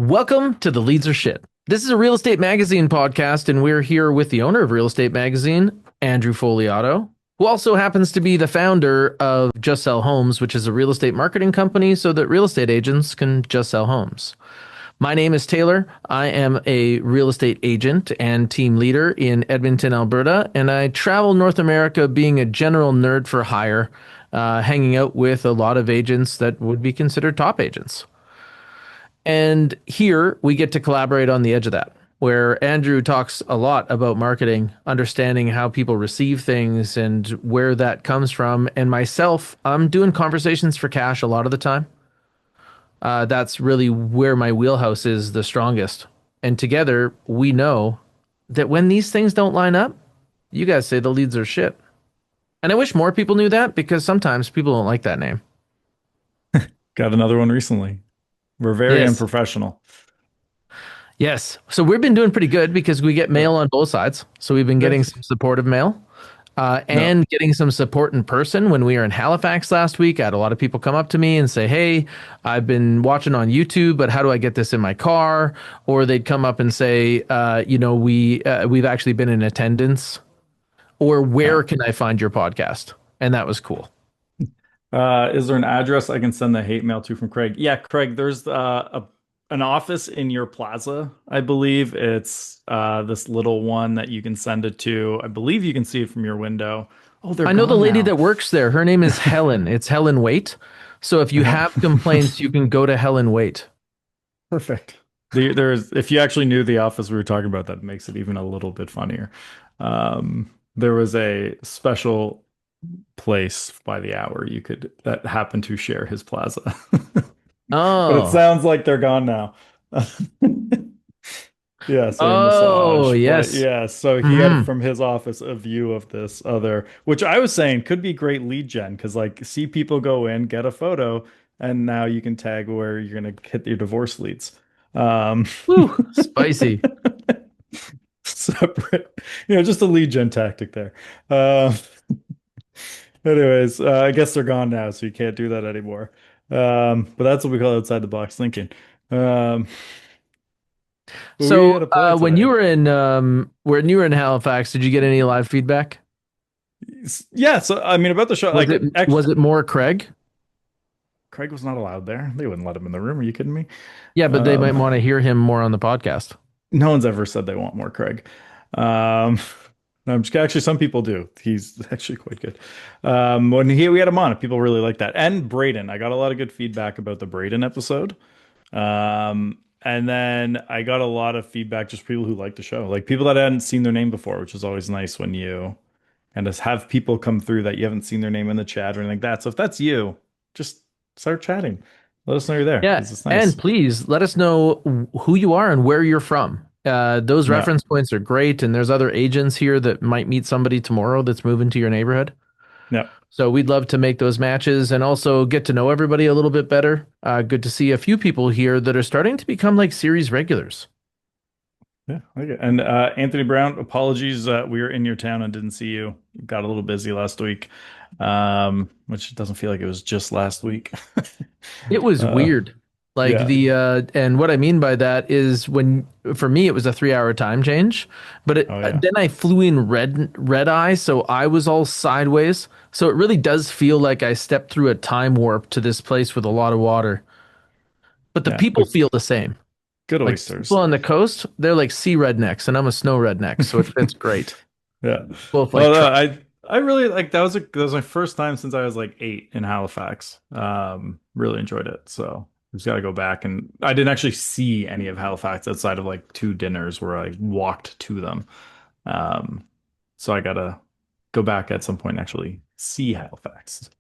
Welcome to The Leads Are Shit. This is a real estate magazine podcast, and we're here with the owner of Real Estate Magazine, Andrew Fogliato, who also happens to be the founder of Just Sell Homes, which is a real estate marketing company so that real estate agents can just sell homes. My name is Taylor. I am a real estate agent and team leader in Edmonton, Alberta, and I travel North America being a general nerd for hire, hanging out with a lot of agents that would be considered top agents. And here we get to collaborate on the edge of that, where Andrew talks a lot about marketing, understanding how people receive things and where that comes from. And myself, I'm doing conversations for cash a lot of the time. That's really where my wheelhouse is the strongest. And together, we know that when these things don't line up, you guys say the leads are shit. And I wish more people knew that because sometimes people don't like that name. Got another one recently. We're very Yes. unprofessional. Yes. So we've been doing pretty good because we get Yeah. mail on both sides. So we've been getting Yes. some supportive mail No. and getting some support in person. When we were in Halifax last week, I had a lot of people come up to me and say, "Hey, I've been watching on YouTube, but how do I get this in my car?" Or they'd come up and say, we've actually been in attendance. Or Yeah. where can I find your podcast? And that was cool. Is there an address I can send the hate mail to from Craig? Yeah, Craig, there's an office in your plaza. I believe it's this little one that you can send it to. I believe you can see it from your window. Oh, they're I know the gone lady now. that works there. Her name is Helen. It's Helen Waite. So if you Uh-huh. have complaints, you can go to Helen Waite. Perfect. There's if you actually knew the office we were talking about, that makes it even a little bit funnier. There was a special place by the hour you could that happened to share his plaza. But it Oh. sounds like they're gone now. Yeah, so a Oh, massage place. yes. Yeah, so he had Hmm. from his office a view of this other, which I was saying could be great lead gen because like see people go in, get a photo, and now you can tag where you're gonna hit your divorce leads. Um, Whew, spicy. separate, just a lead gen tactic there. Uh, anyways, I guess they're gone now, so you can't do that anymore. But that's what we call outside the box thinking. Um, but we had So, a play today. when you were in Halifax, did you get any live feedback? Yeah, so I mean about the show, Was like it actually, was it more Craig? Craig was not allowed there. They wouldn't let him in the room. Are you kidding me? Yeah, but they might Um, want to hear him more on the podcast. no one's ever said they want more Craig. Um, no, I'm just actually some people do. He's actually quite good. When we had him on, people really like that. And Braden, I got a lot of good feedback about the Braden episode. And then I got a lot of feedback just people who like the show, like people that hadn't seen their name before, which is always nice when you and just have people come through that you haven't seen their name in the chat or anything like that. So if that's you, just start chatting. Let us know you're there Yeah, because it's and nice. please let us know who you are and where you're from. Those Yeah. reference points are great, and there's other agents here that might meet somebody tomorrow that's moving to your neighborhood. Yeah. So we'd love to make those matches and also get to know everybody a little bit better. Good to see a few people here that are starting to become like series regulars. Yeah. Okay. And Anthony Brown, apologies. We were in your town and didn't see you. Got a little busy last week, which doesn't feel like it was just last week. It was Uh, weird. Like yeah. and what I mean by that is when for me it was a 3 hour time change, but Oh, yeah. then I flew in red eye, so I was all sideways. So it really does feel like I stepped through a time warp to this place with a lot of water. But the Yeah. people But feel the same. good Like people oysters. on the coast, they're like sea rednecks, and I'm a snow redneck, so it fits great. Yeah. Both like Well, no, truck. I really like that was my first time since I was like 8 in Halifax. Really enjoyed it. So I just got to go back and I didn't actually see any of Halifax outside of like two dinners where I walked to them. Um, so I gotta go back at some point and actually see Halifax.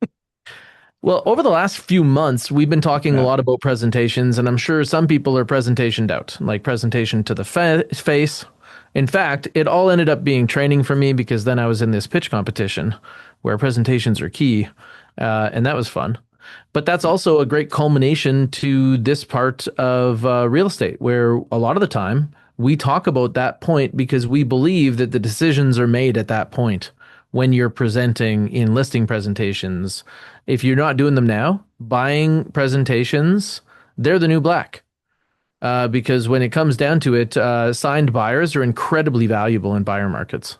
Well, over the last few months, we've been talking a Yeah. lot about presentations, and I'm sure some people are presentationed out, like presentation to the face. In fact, it all ended up being training for me because then I was in this pitch competition where presentations are key, and that was fun. But that's also a great culmination to this part of real estate, where a lot of the time we talk about that point because we believe that the decisions are made at that point when you're presenting in listing presentations. If you're not doing them now, buying presentations, they're the new black. because when it comes down to it, signed buyers are incredibly valuable in buyer markets.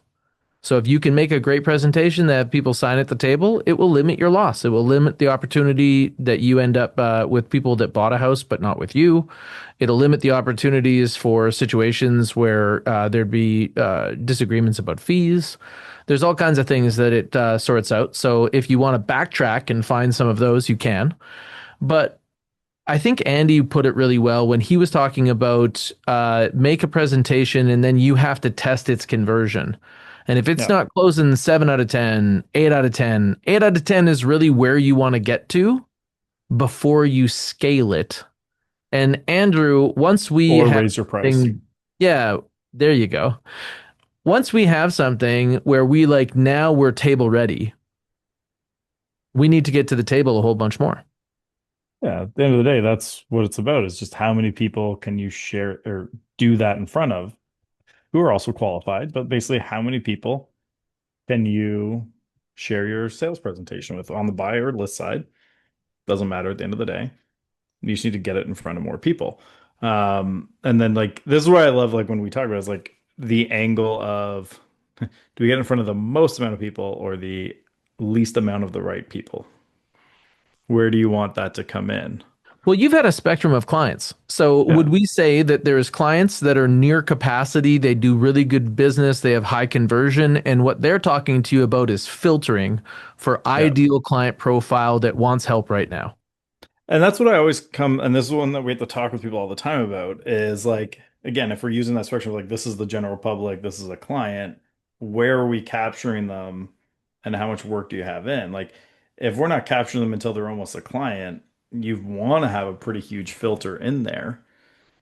So if you can make a great presentation that people sign at the table, it will limit your loss. It will limit the opportunity that you end up with people that bought a house but not with you. It'll limit the opportunities for situations where there'd be disagreements about fees. There's all kinds of things that it sorts out. So if you want to backtrack and find some of those, you can. But I think Andy put it really well when he was talking about make a presentation and then you have to test its conversion. And if it's Yeah. not closing 7 out of 10, 8 out of 10, 8 out of 10 is really where you want to get to before you scale it. And Andrew, once we Or have raise your price. something, yeah, there you go. Once we have something where we like now we're table ready, we need to get to the table a whole bunch more. Yeah, at the end of the day, that's what it's about, is just how many people can you share or do that in front of who are also qualified, but basically how many people can you share your sales presentation with on the buy or list side? Doesn't matter at the end of the day. You just need to get it in front of more people. And then like this is where I love like when we talk about is like the angle of do we get in front of the most amount of people or the least amount of the right people? Where do you want that to come in? Well, you've had a spectrum of clients. So Yeah. would we say that there's clients that are near capacity, they do really good business, they have high conversion, and what they're talking to you about is filtering for Yeah. ideal client profile that wants help right now? And that's what I always come, and this is one that we have to talk with people all the time about is like, again, if we're using that spectrum of like, this is the general public, this is a client, where are we capturing them and how much work do you have in? Like, if we're not capturing them until they're almost a client, you want to have a pretty huge filter in there.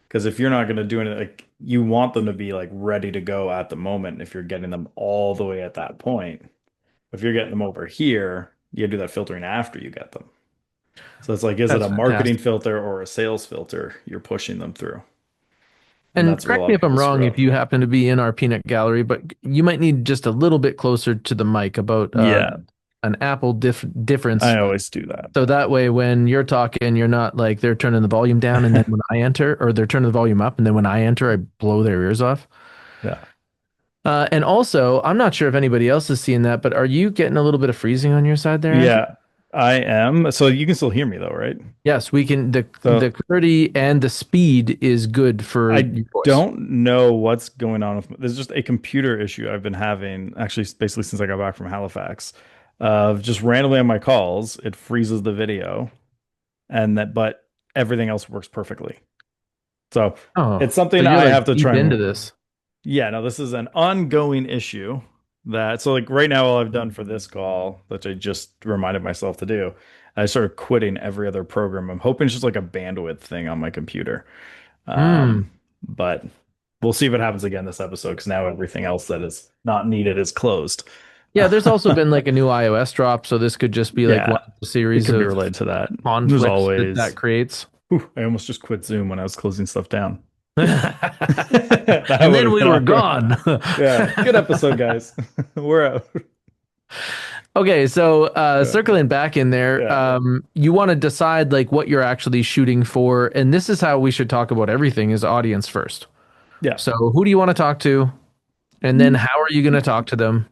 Because if you're not going to do anything, like, you want them to be like ready to go at the moment if you're getting them all the way at that point. If you're getting them over here, you do that filtering after you get them. So it's like, is it That's a marketing fantastic. filter or a sales filter you're pushing them through? And And that's where a correct lot me of if I'm people wrong screw if up. you happen to be in our peanut gallery, but you might need just a little bit closer to the mic about Yeah, an Apple difference. I always do that. So that way, when you're talking, you're not like they're turning the volume down, and then when I enter, or they're turning the volume up, and then when I enter, I blow their ears off. Yeah. And also, I'm not sure if anybody else is seeing that, but are you getting a little bit of freezing on your side there, Andrew? Yeah, I am. So you can still hear me though, right? Yes, we can. The So clarity and the speed is good for I your voice. don't know what's going on with there's just a computer issue I've been having actually basically since I got back from Halifax. Of just randomly on my calls, it freezes the video and that but everything else works perfectly. So Oh, it's so something you're I like have to deep try into and this. yeah, no, this is an ongoing issue that so like right now all I've done for this call, which I just reminded myself to do, I started quitting every other program. I'm hoping it's just like a bandwidth thing on my computer. Hmm. But we'll see if it happens again this episode because now everything else that is not needed is closed. Yeah, there's also been like a new iOS drop, so this could just be like one Yeah, of the it series could be of related to that. There's conflicts that always, creates. whew, I almost just quit Zoom when I was closing stuff down. That And would then have we been were awkward. gone. Yeah, good episode, guys. We're out. Okay, so Yeah, circling back in there, yeah, you want to decide like what you're actually shooting for, and this is how we should talk about everything: is audience first. yeah, So who do you want to talk to, and then how are you going to talk to them?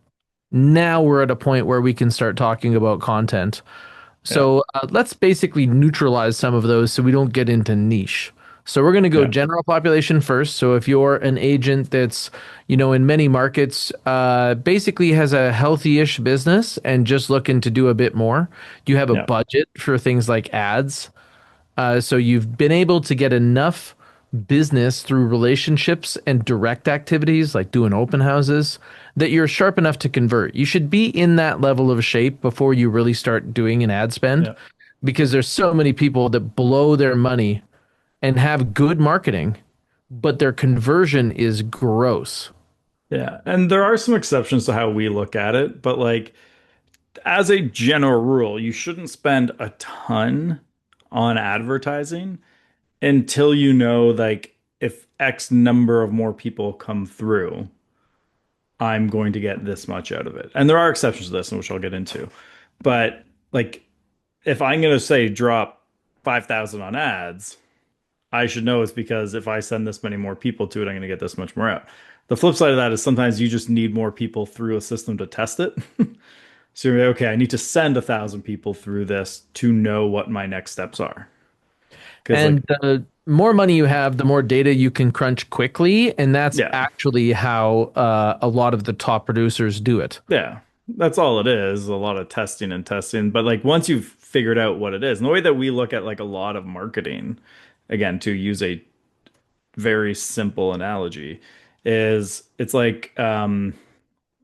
Now we're at a point where we can start talking about content. yeah, So let's basically neutralize some of those so we don't get into niche. So we're going to go yeah, general population first. So if you're an agent that's, in many markets, basically has a healthy-ish business and just looking to do a bit more, you have a yeah, budget for things like ads. So you've been able to get enough business through relationships and direct activities like doing open houses that you're sharp enough to convert. You should be in that level of shape before you really start doing an ad spend yeah, because there's so many people that blow their money and have good marketing, but their conversion is gross. yeah. And there are some exceptions to how we look at it, but like as a general rule, you shouldn't spend a ton on advertising until you know like if X number of more people come through, I'm going to get this much out of it. And there are exceptions to this, which I'll get into. But like if I'm going to say drop 5,000 on ads, I should know it's because if I send this many more people to it, I'm going to get this much more out. The flip side of that is sometimes you just need more people through a system to test it. So you're like, okay, I need to send 1,000 people through this to know what my next steps are. Because like, And the more money you have, the more data you can crunch quickly. And that's yeah, actually how a lot of the top producers do it. yeah, that's all it is. A lot of testing and testing. But like once you've figured out what it is, and the way that we look at like a lot of marketing, again, to use a very simple analogy, is it's like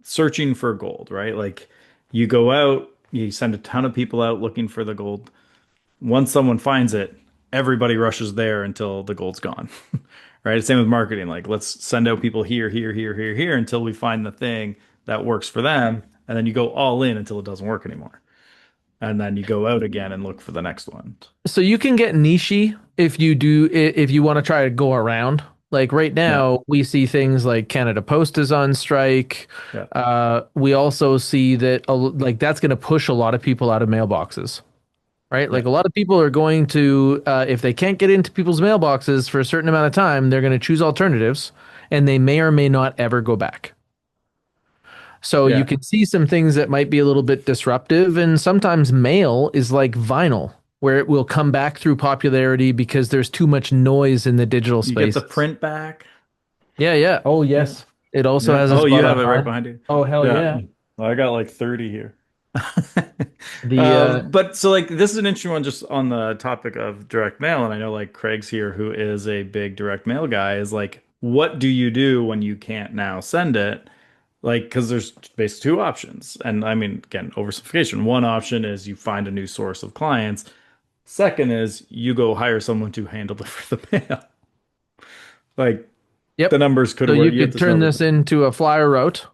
searching for gold, right? Like you go out, you send a ton of people out looking for the gold. Once someone finds it, everybody rushes there until the gold's gone. Right? Same with marketing. Like let's send out people here, here, here, here, here until we find the thing that works for them. And then you go all in until it doesn't work anymore. And then you go out again and look for the next one. So you can get nichey if you do if you want to try to go around. Like right Yeah. now, we see things like Canada Post is on strike. Yeah. We also see that like that's going to push a lot of people out of mailboxes, right? Yeah. Like a lot of people are going to, if they can't get into people's mailboxes for a certain amount of time, they're going to choose alternatives, and they may or may not ever go back. So you Yeah. can see some things that might be a little bit disruptive, and sometimes mail is like vinyl, where it will come back through popularity because there's too much noise in the digital You get the spaces. print back. Yeah, yeah. Oh, Yeah. yes. It also Yeah. has a Oh, you spot have on it right high. behind you. Oh, hell Yeah. yeah. Well, I got like 30 here. The But so like this is an interesting one just on the topic of direct mail, and I know like Craig's here who is a big direct mail guy is like, what do you do when you can't now send it? Like, because there's basically two options. And I mean, again, oversimplification. One option is you find a new source of clients. Second is you go hire someone to hand deliver the mail. Like the yep. numbers could So work. you You have could to know turn that. this into a flyer route,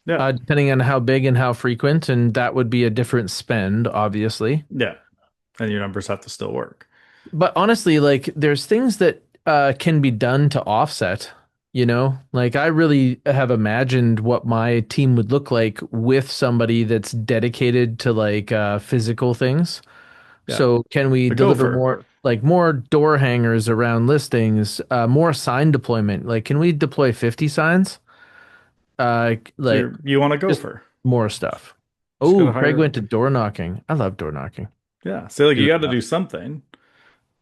Yeah. depending on how big and how frequent, and that would be a different spend, obviously. Yeah. And your numbers have to still work. But honestly, like there's things that can be done to offset, you know? Like I really have imagined what my team would look like with somebody that's dedicated to like physical things. Yeah. So can we The deliver gopher. more like more door hangers around listings, more sign deployment? Like can we deploy 50 signs? So Like you want a just gopher. more stuff. Just Oh, gotta Craig hire. went to door knocking. I love door knocking. Yeah. So like you Do got to that. do something.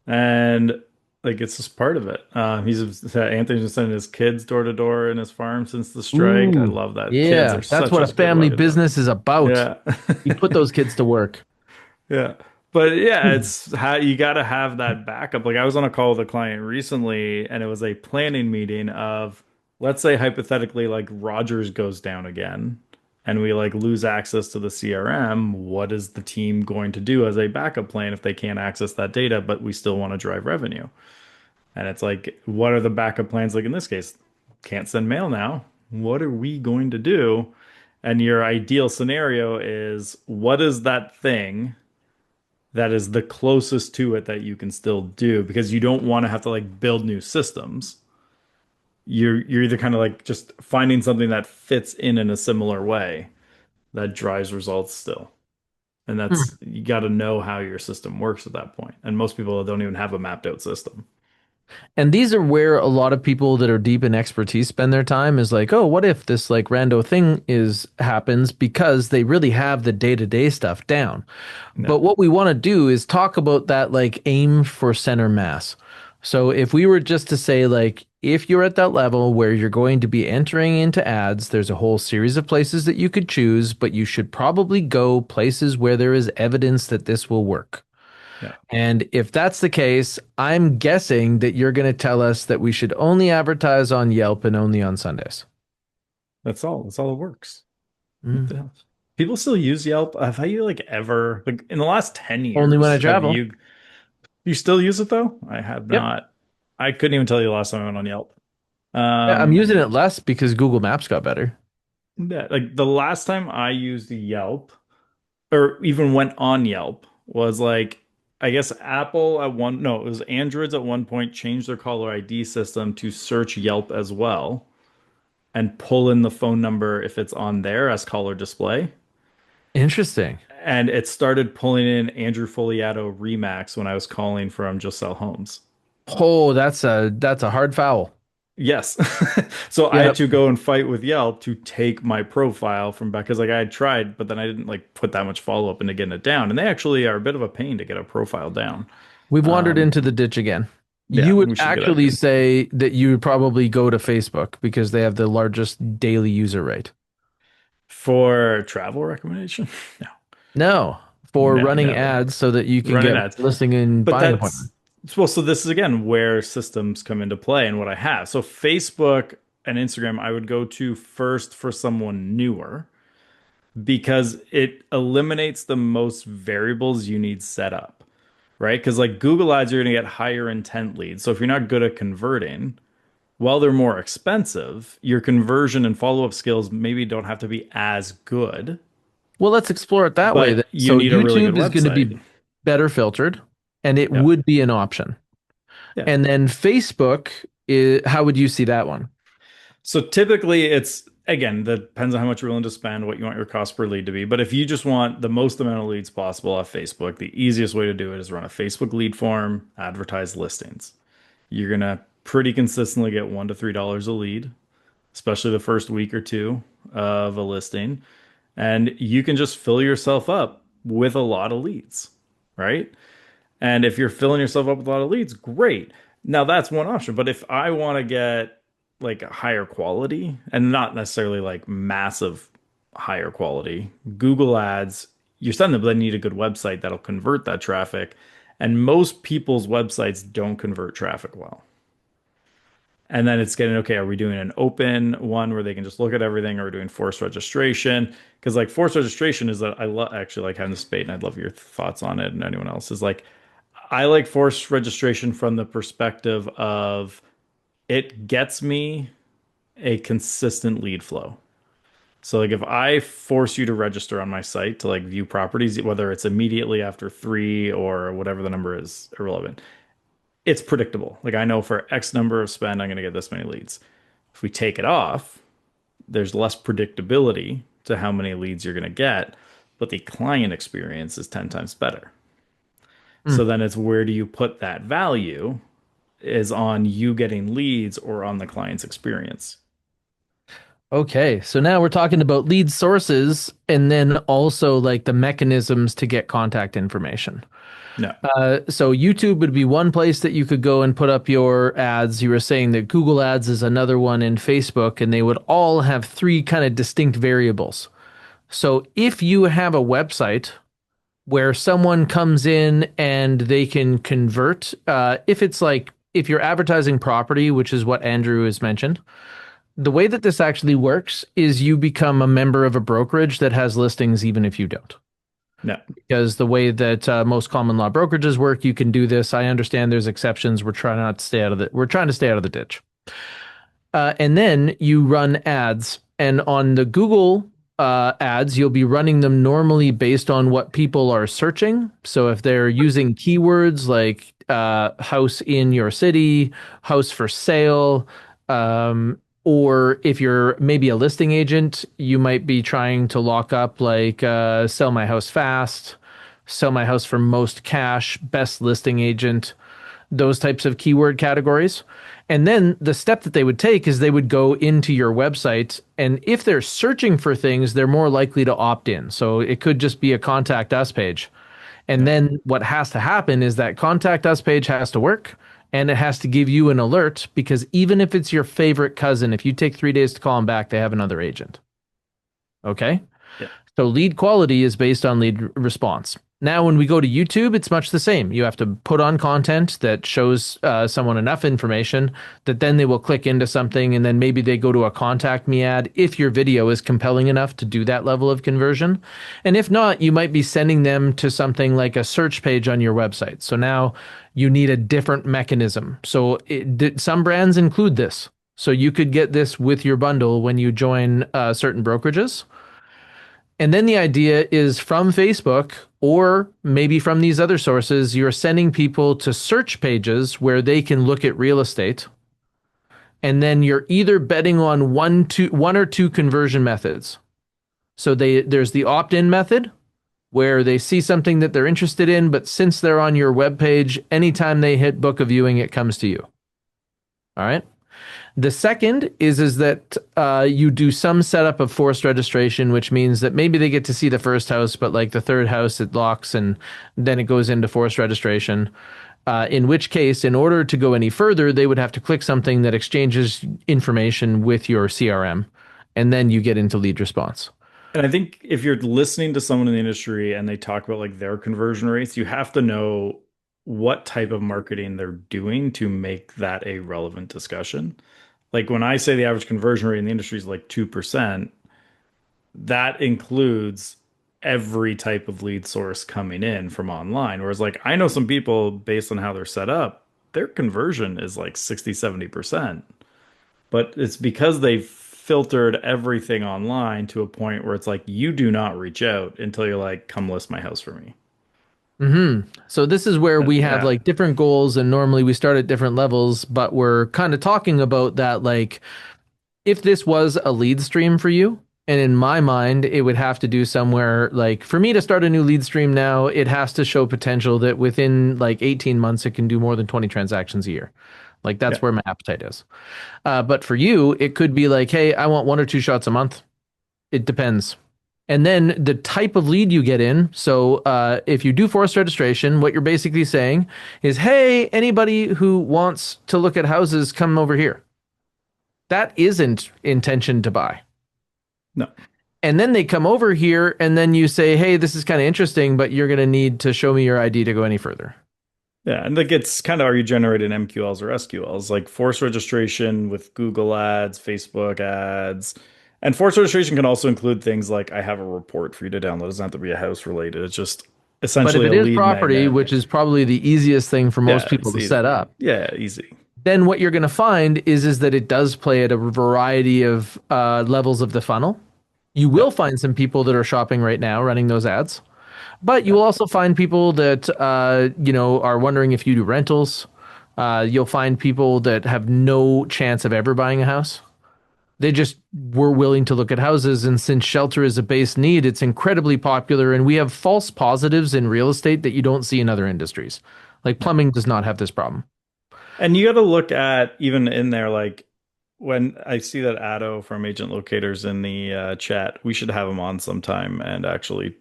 And like it's just part of it. Anthony's been sending his kids door to door in his farm since the strike. I Ooh, love that. Kids yeah, are that's such what a a good way family to do it. business is about. Yeah. You put those kids to work. Yeah. But yeah, Hmm. it's how you got to have that backup. Like I was on a call with a client recently and it was a planning meeting of let's say hypothetically like Rogers goes down again and we like lose access to the CRM, what is the team going to do as a backup plan if they can't access that data but we still want to drive revenue? And it's like, what are the backup plans? Like in this case, can't send mail now. What are we going to do? And your ideal scenario is what is that thing that is the closest to it that you can still do? Because you don't want to have to like build new systems. You're either kind of like just finding something that fits in a similar way that drives results still. And that's you got to know how your system works at that point. And most people don't even have a mapped out system. And these are where a lot of people that are deep in expertise spend their time is like, oh, what if this like rando thing is happens because they really have the day-to-day stuff down. Yeah. But what we want to do is talk about that like aim for center mass. So if we were just to say like if you're at that level where you're going to be entering into ads, there's a whole series of places that you could choose, but you should probably go places where there is evidence that this will work. Yeah. And if that's the case, I'm guessing that you're going to tell us that we should only advertise on Yelp and only on Sundays. That's all. That's all it works. What Mm. the hell? People still use Yelp. Have you like ever like in the last 10 Only when I years, have travel. you still use it though? I have Yep. not. I couldn't even tell you the last time I went on Yelp. Yeah, I'm using Um it less because Google Maps got better. yeah, like the last time I used Yelp or even went on Yelp was like I guess Apple at one no, it was Androids at one point changed their caller ID system to search Yelp as well and pull in the phone number if it's on there as caller display. Interesting. And it started pulling in Andrew Fogliato Remax when I was calling from Just Sell Homes. Oh, that's a hard foul. Yes. So I had Yep. to go and fight with Yelp to take my profile from back because like I had tried, but then I didn't like put that much follow up into getting it down. And they actually are a bit of a pain to get a profile down. We've wandered Um, into the ditch again. You yeah, would we should get out of actually here. say that you would probably go to Facebook because they have the largest daily user rate. For travel recommendation? No, No, for no, running never. ads so that you can Running get ads. listing and But buying appointments. that's well, so this is again where systems come into play and what I have. So Facebook and Instagram, I would go to first for someone newer because it eliminates the most variables you need set up, right? Because like Google ads, you're going to get higher intent leads. So if you're not good at converting, while they're more expensive, your conversion and follow-up skills maybe don't have to be as good, Well, let's explore it that way then. but you So need a really good YouTube is going to website. be better filtered and it Yeah. would be an option. Yeah. And then Facebook how would you see that one? So typically it's again, that depends on how much you're willing to spend, what you want your cost per lead to be. But if you just want the most amount of leads possible off Facebook, the easiest way to do it is run a Facebook lead form, advertise listings. You're gonna pretty consistently get $1 to $3 a lead, especially the first week or two of a listing. And you can just fill yourself up with a lot of leads, right? And if you're filling yourself up with a lot of leads, great. Now that's one option. But if I want to get like a higher quality and not necessarily like massive higher quality, Google ads, you're sending them, but they need a good website that'll convert that traffic. And most people's websites don't convert traffic well. And then it's getting, okay, are we doing an open one where they can just look at everything? Or are we doing forced registration? Because like forced registration is that I love actually like having this debate and I'd love your thoughts on it and anyone else is like I like forced registration from the perspective of it gets me a consistent lead flow. So like if I force you to register on my site to like view properties, whether it's immediately after 3 or whatever the number is irrelevant, it's predictable. Like I know for X number of spend, I'm going to get this many leads. If we take it off, there's less predictability to how many leads you're going to get, but the client experience is 10 times better. Hmm. So then it's where do you put that value is on you getting leads or on the client's experience. Okay, so now we're talking about lead sources and then also like the mechanisms to get contact information. No, So YouTube would be one place that you could go and put up your ads. You were saying that Google Ads is another one in Facebook, and they would all have three kind of distinct variables. So if you have a website where someone comes in and they can convert, if it's like if you're advertising property, which is what Andrew has mentioned, the way that this actually works is you become a member of a brokerage that has listings even if you don't. no. Because the way that most common law brokerages work, you can do this. I understand there's exceptions. We're trying not to stay out of the. We're trying to stay out of the ditch. And then you run ads, and on the Google ads, you'll be running them normally based on what people are searching. So if they're using keywords like house in your city, house for sale, or if you're maybe a listing agent, you might be trying to lock up like sell my house fast, sell my house for most cash, best listing agent, those types of keyword categories. And then the step that they would take is they would go into your website. And if they're searching for things, they're more likely to opt in. So it could just be a contact us page. And Yeah. then what has to happen is that contact us page has to work and it has to give you an alert because even if it's your favorite cousin, if you take 3 days to call them back, they have another agent. Okay. Yeah. So lead quality is based on lead response. Now, when we go to YouTube, it's much the same. You have to put on content that shows someone enough information that then they will click into something and then maybe they go to a contact me ad if your video is compelling enough to do that level of conversion. And if not, you might be sending them to something like a search page on your website. So now you need a different mechanism. So some brands include this. So you could get this with your bundle when you join certain brokerages. And then the idea is from Facebook or maybe from these other sources, you're sending people to search pages where they can look at real estate. And then you're either betting on one or two conversion methods. So there's the opt-in method, where they see something that they're interested in, but since they're on your webpage, anytime they hit book a viewing, it comes to you. All right. The second is that you do some setup of forced registration, which means that maybe they get to see the first house, but like the third house, it locks and then it goes into forced registration. In which case, in order to go any further, they would have to click something that exchanges information with your CRM, and then you get into lead response. And I think if you're listening to someone in the industry and they talk about like their conversion rates, you have to know what type of marketing they're doing to make that a relevant discussion. Like when I say the average conversion rate in the industry is like 2%, that includes every type of lead source coming in from online. Whereas like I know some people based on how they're set up, their conversion is like 60, 70%. But it's because they've filtered everything online to a point where it's like you do not reach out until you're like, come list my house for me. So this is where we have Yeah. like different goals, and normally we start at different levels, but we're kind of talking about that like if this was a lead stream for you, and in my mind, it would have to do somewhere like for me to start a new lead stream now, it has to show potential that within like 18 months, it can do more than 20 transactions a year. Like that's Yeah. where my appetite is. But for you, it could be like, hey, I want 1 or 2 shots a month. It depends. And then the type of lead you get in. So if you do forced registration, what you're basically saying is, hey, anybody who wants to look at houses, come over here. That isn't intention to buy. No. And then they come over here, and then you say, hey, this is kind of interesting, but you're going to need to show me your ID to go any further. Yeah, and like it's kind of are you generating MQLs or SQLs? Like forced registration with Google ads, Facebook ads. And forced registration can also include things like I have a report for you to download. It doesn't have to be a house related. It's just But if essentially it a is lead property, magnet. which is probably the easiest thing for most Yeah, people it's to easy. set up, Yeah, easy. then what you're going to find is that it does play at a variety of levels of the funnel. You Yeah, will find some people that are shopping right now running those ads, but you yeah, will also find people that are wondering if you do rentals. You'll find people that have no chance of ever buying a house. They just were willing to look at houses, and since shelter is a base need, it's incredibly popular. And we have false positives in real estate that you don't see in other industries. Like yeah. plumbing does not have this problem. And you got to look at even in there, like when I see that Addo from Agent Locators in the chat, we should have him on sometime and actually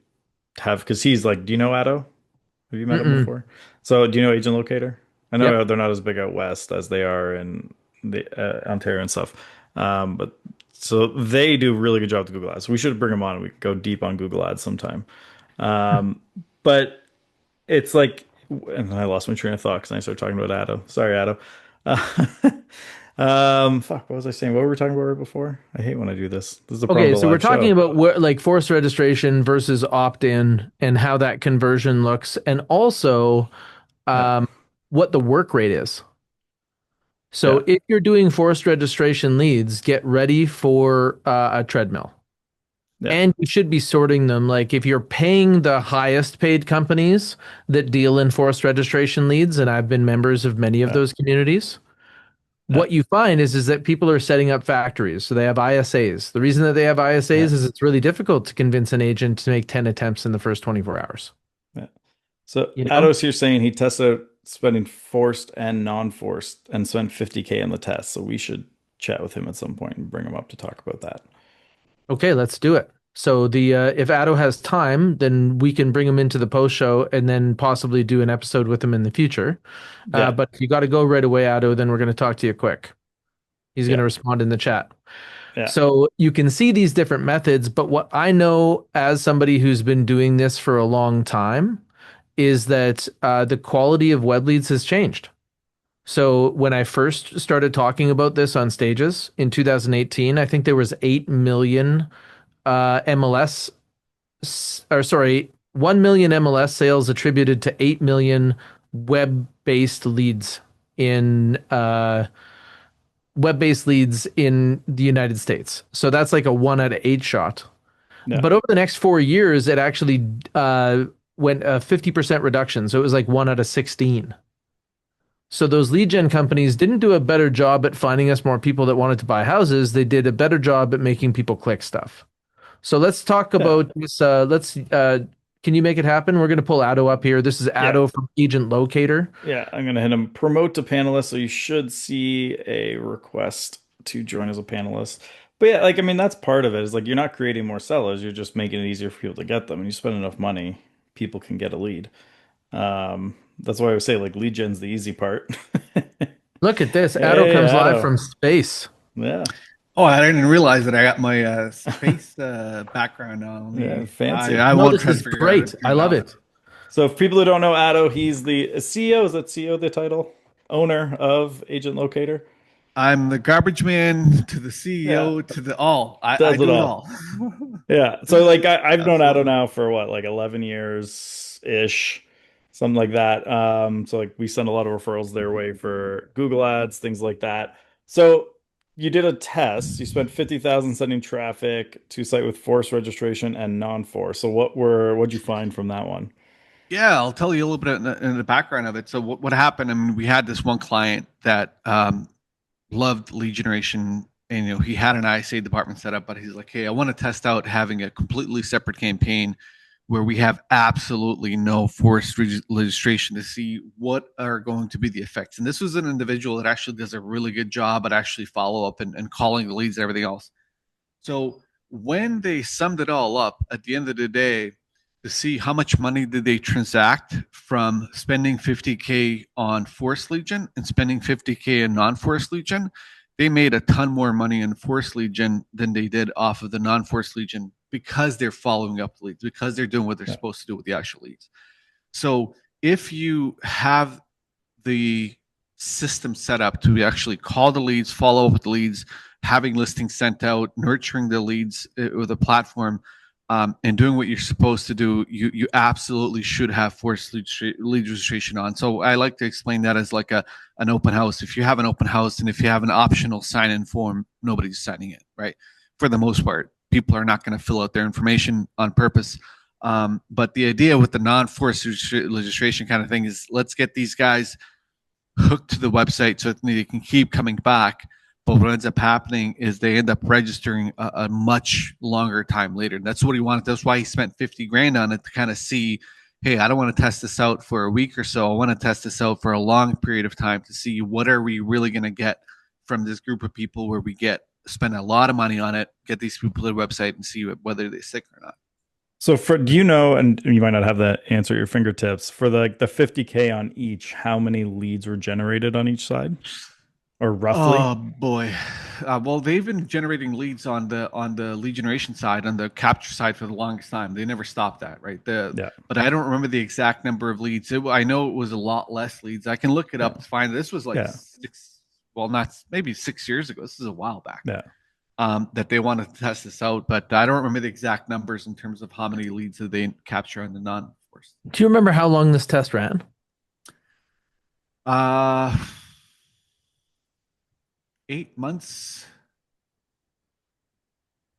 have because he's like, do you know Addo? Have you met him Mm-mm. before? So, do you know Agent Locator? I know Yep. they're not as big out west as they are in the Ontario and stuff. But so they do a really good job with Google Ads. So we should bring them on and we can go deep on Google Ads sometime. Um, but it's like, and I lost my train of thought because I started talking about Addo. Sorry, Addo. Uh, fuck, what was I saying? What were we talking about right before? I hate when I do this. This is the problem Okay, with a so we're live talking show. about what like forced registration versus opt-in and how that conversion looks, and also Yeah, um, what the work rate is. yeah, So if you're doing forced registration leads, get ready for a treadmill. yeah, And you should be sorting them. Like if you're paying the highest paid companies that deal in forced registration leads, and I've been members of many of yeah, those communities, yeah, what you find is that people are setting up factories. So they have ISAs. The reason that they have yeah, ISAs is it's really difficult to convince an agent to make 10 attempts in the first 24 hours. yeah. So You know? Ados here saying he tested out spending forced and non-forced and spent 50K on the test. So we should chat with him at some point and bring him up to talk about that. Okay, let's do it. So the if Addo has time, then we can bring him into the post show and then possibly do an episode with him in the future. Yeah, But if you got to go right away, Addo, then we're going to talk to you quick. He's going yeah, to respond in the chat. yeah, So you can see these different methods, but what I know as somebody who's been doing this for a long time is that the quality of web leads has changed. So when I first started talking about this on stages in 2018, I think there was 8 million MLS, or sorry, 1 million MLS sales attributed to 8 million web-based leads in web-based leads in the United States. So that's like a 1 out of 8 shot. yeah, But over the next 4 years, it actually went a 50% reduction. So it was like 1 out of 16. So those lead gen companies didn't do a better job at finding us more people that wanted to buy houses. They did a better job at making people click stuff. So let's talk yeah. about this. Let's Can you make it happen? We're going to pull Addo up here. This is Yeah. Addo from Agent Locator. Yeah, I'm gonna hit him promote to panelist, so you should see a request to join as a panelist. But yeah, like I mean, that's part of it. Is like you're not creating more sellers, you're just making it easier for people to get them. And you spend enough money, people can get a lead. That's why I would say like lead gen's the easy part. Look at this. Addo Hey, comes live Addo. from space. Yeah, Oh, I didn't realize that I got my space background on yeah, me. fancy. I No, won't this try to is figure out how to great. I turn it love off. it. So if people who don't know Addo, he's the CEO. Is that CEO the title? Owner of Agent Locator. I'm the garbage man to the Yeah, CEO to the all. I does it do it all. all. Yeah. So like I've known Addo Absolutely. now for what, like 11 years ish, something like that. So like we send a lot of referrals their way for Google Ads, things like that. So you did a test. You spent 50,000 sending traffic to a site with forced registration and non-forced. So what'd you find from that one? Yeah, I'll tell you a little bit in the background of it. So what happened? I mean, we had this one client that loved lead generation, and he had an ISA department set up, but he's like, hey, I want to test out having a completely separate campaign where we have absolutely no forced registration to see what are going to be the effects. And this was an individual that actually does a really good job at actually follow up and calling the leads and everything else. So when they summed it all up at the end of the day, to see how much money did they transact from spending 50K on forced legion and spending 50K in non-forced legion, they made a ton more money in forced legion than they did off of the non-forced legion because they're following up leads, because they're doing what they're Yeah. supposed to do with the actual leads. So if you have the system set up to actually call the leads, follow up with the leads, having listings sent out, nurturing the leads with a platform, and doing what you're supposed to do, you absolutely should have forced lead registration on. So I like to explain that as like an open house. If you have an open house and if you have an optional sign-in form, nobody's signing it, right? For the most part, people are not going to fill out their information on purpose. But the idea with the non-forced registration kind of thing is let's get these guys hooked to the website so that they can keep coming back. But what ends up happening is they end up registering a much longer time later. And that's what he wanted. That's why he spent 50 grand on it to kind of see, hey, I don't want to test this out for a week or so. I want to test this out for a long period of time to see what are we really going to get from this group of people where we spend a lot of money on it, get these people to the website and see whether they stick or not. So do you know, and you might not have the answer at your fingertips, for the 50K on each, how many leads were generated on each side? Or roughly? Oh boy. Well, they've been generating leads on the lead generation side, on the capture side for the longest time. They never stopped that, right? Yeah. But I don't remember the exact number of leads. I know it was a lot less leads. I can look it up to find this was like Yeah. not maybe 6 years ago. This is a while back. Yeah. That they wanted to test this out, but I don't remember the exact numbers in terms of how many leads did they capture on the non-forced. Do you remember how long this test ran? Uh 8 months.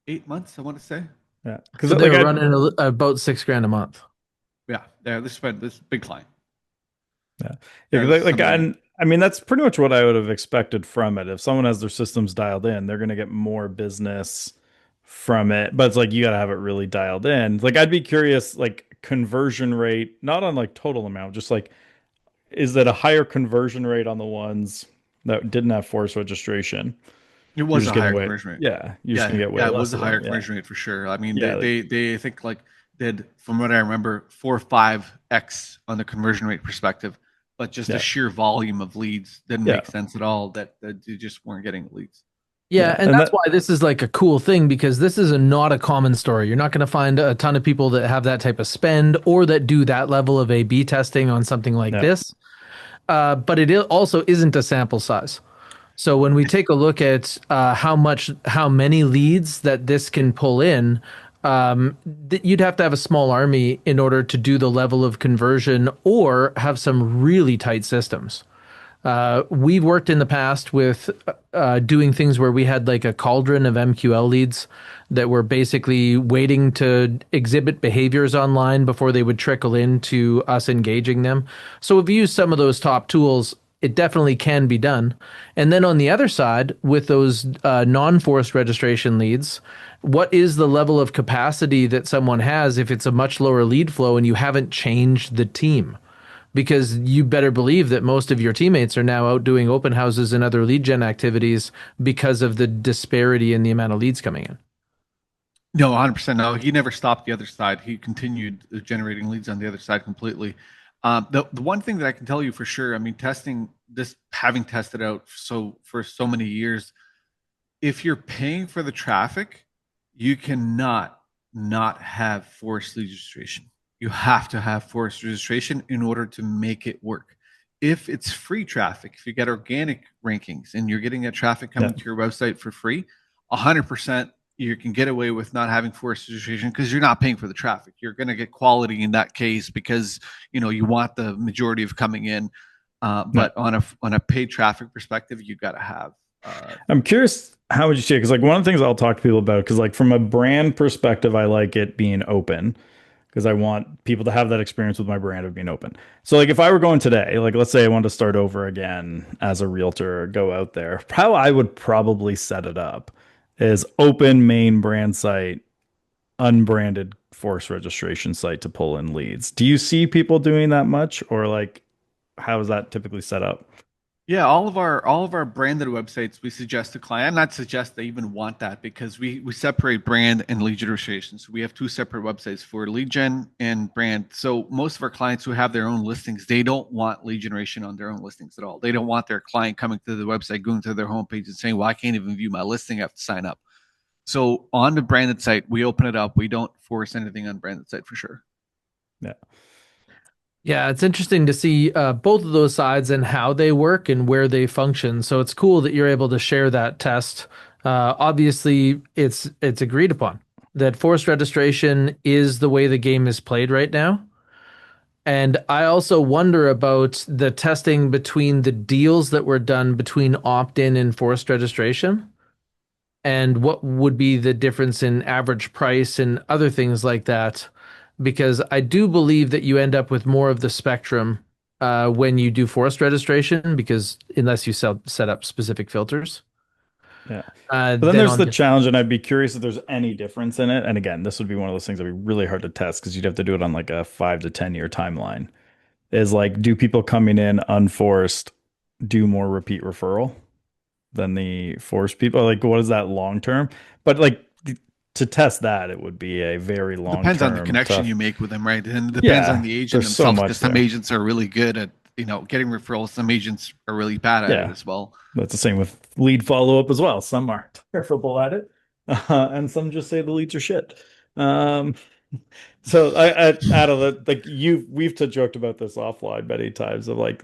8 months, I want to say. Yeah. So they were running about $6,000 a month. Yeah, this big client. Yeah. And I mean, that's pretty much what I would have expected from it. If someone has their systems dialed in, they're going to get more business from it. But it's like you got to have it really dialed in. Like I'd be curious, like conversion rate, not on like total amount, just like is that a higher conversion rate on the ones that didn't have forced registration? It was a higher conversion rate. Yeah, you're just gonna get way it less was a of higher them. conversion rate for sure. I mean, Yeah, they think like did, from what I remember, 4 or 5x on the conversion rate perspective, but just the sheer volume of leads didn't make sense at all. That you just weren't getting leads. Yeah, and that's why this is like a cool thing, because this is not a common story. You're not going to find a ton of people that have that type of spend or that do that level of A/B testing on something like this. But it also isn't a sample size. So when we take a look at how many leads that this can pull in, you'd have to have a small army in order to do the level of conversion or have some really tight systems. We've worked in the past with doing things where we had like a cauldron of MQL leads that were basically waiting to exhibit behaviors online before they would trickle into us engaging them. So we've used some of those top tools it definitely can be done. And then on the other side, with those non-forced registration leads, what is the level of capacity that someone has if it's a much lower lead flow and you haven't changed the team? Because you better believe that most of your teammates are now out doing open houses and other lead gen activities because of the disparity in the amount of leads coming in. No, 100%. No, he never stopped the other side. He continued generating leads on the other side completely. The one thing that I can tell you for sure, I mean, testing this, having tested out for so many years, if you're paying for the traffic, you cannot not have forced lead registration. You have to have forced registration in order to make it work. If it's free traffic, if you get organic rankings and you're getting that traffic coming to your website for free, 100% you can get away with not having forced registration because you're not paying for the traffic. You're going to get quality in that case because you want the majority of coming in. But on a paid traffic perspective, you got to have. I'm curious, how would you see it? Because like one of the things I'll talk to people about, because like from a brand perspective, I like it being open because I want people to have that experience with my brand of being open. So like if I were going today, like let's say I wanted to start over again as a realtor or go out there, how I would probably set it up is open main brand site, unbranded force registration site to pull in leads. Do you see people doing that much, or like how is that typically set up? Yeah, all of our branded websites, we suggest to client, not suggest they even want that because we separate brand and lead generation. So we have two separate websites for lead gen and brand. So most of our clients who have their own listings, they don't want lead generation on their own listings at all. They don't want their client coming to the website, going to their homepage and saying, well, I can't even view my listing, I have to sign up. So on the branded site, we open it up. We don't force anything on branded site for sure. Yeah. Yeah, it's interesting to see both of those sides and how they work and where they function. So it's cool that you're able to share that test. Obviously, it's agreed upon that forced registration is the way the game is played right now. And I also wonder about the testing between the deals that were done between opt-in and forced registration, and what would be the difference in average price and other things like that. Because I do believe that you end up with more of the spectrum when you do forced registration, because unless you set up specific filters. Yeah. But then Then there's on the challenge, and I'd be curious if there's any difference in it. And again, this would be one of those things that'd be really hard to test because you'd have to do it on like a 5 to 10 year timeline. Is like, do people coming in unforced do more repeat referral than the forced people? Like, what is that long term? But like to test that, it would be a very long Depends on the term connection tough. you make with them, right? And it depends on the agent There's so themselves much because some there. agents are really good at getting referrals. Some agents are really bad at it as well. That's the same with lead follow up as well. Some are terrible at it, and some just say the leads are shit. So out of the like we've joked about this offline many times of like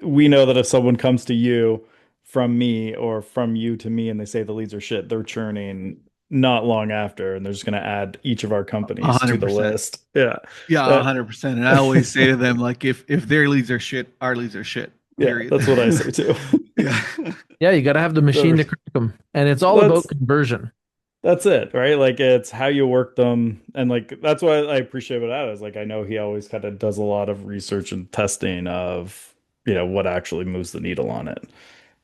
we know that if someone comes to you from me or from you to me and they say the leads are shit, they're churning not long after, and they're just going to add each of our companies to the 100%. list. Yeah. Yeah, 100%. And I always say to them, like, if their leads are shit, our leads are shit. Period. Yeah, that's what I say too. Yeah, you got to have the machine to crack them, and it's all about conversion. That's it, right? Like it's how you work them, and like that's what I appreciate about that is like I know he always kind of does a lot of research and testing of what actually moves the needle on it.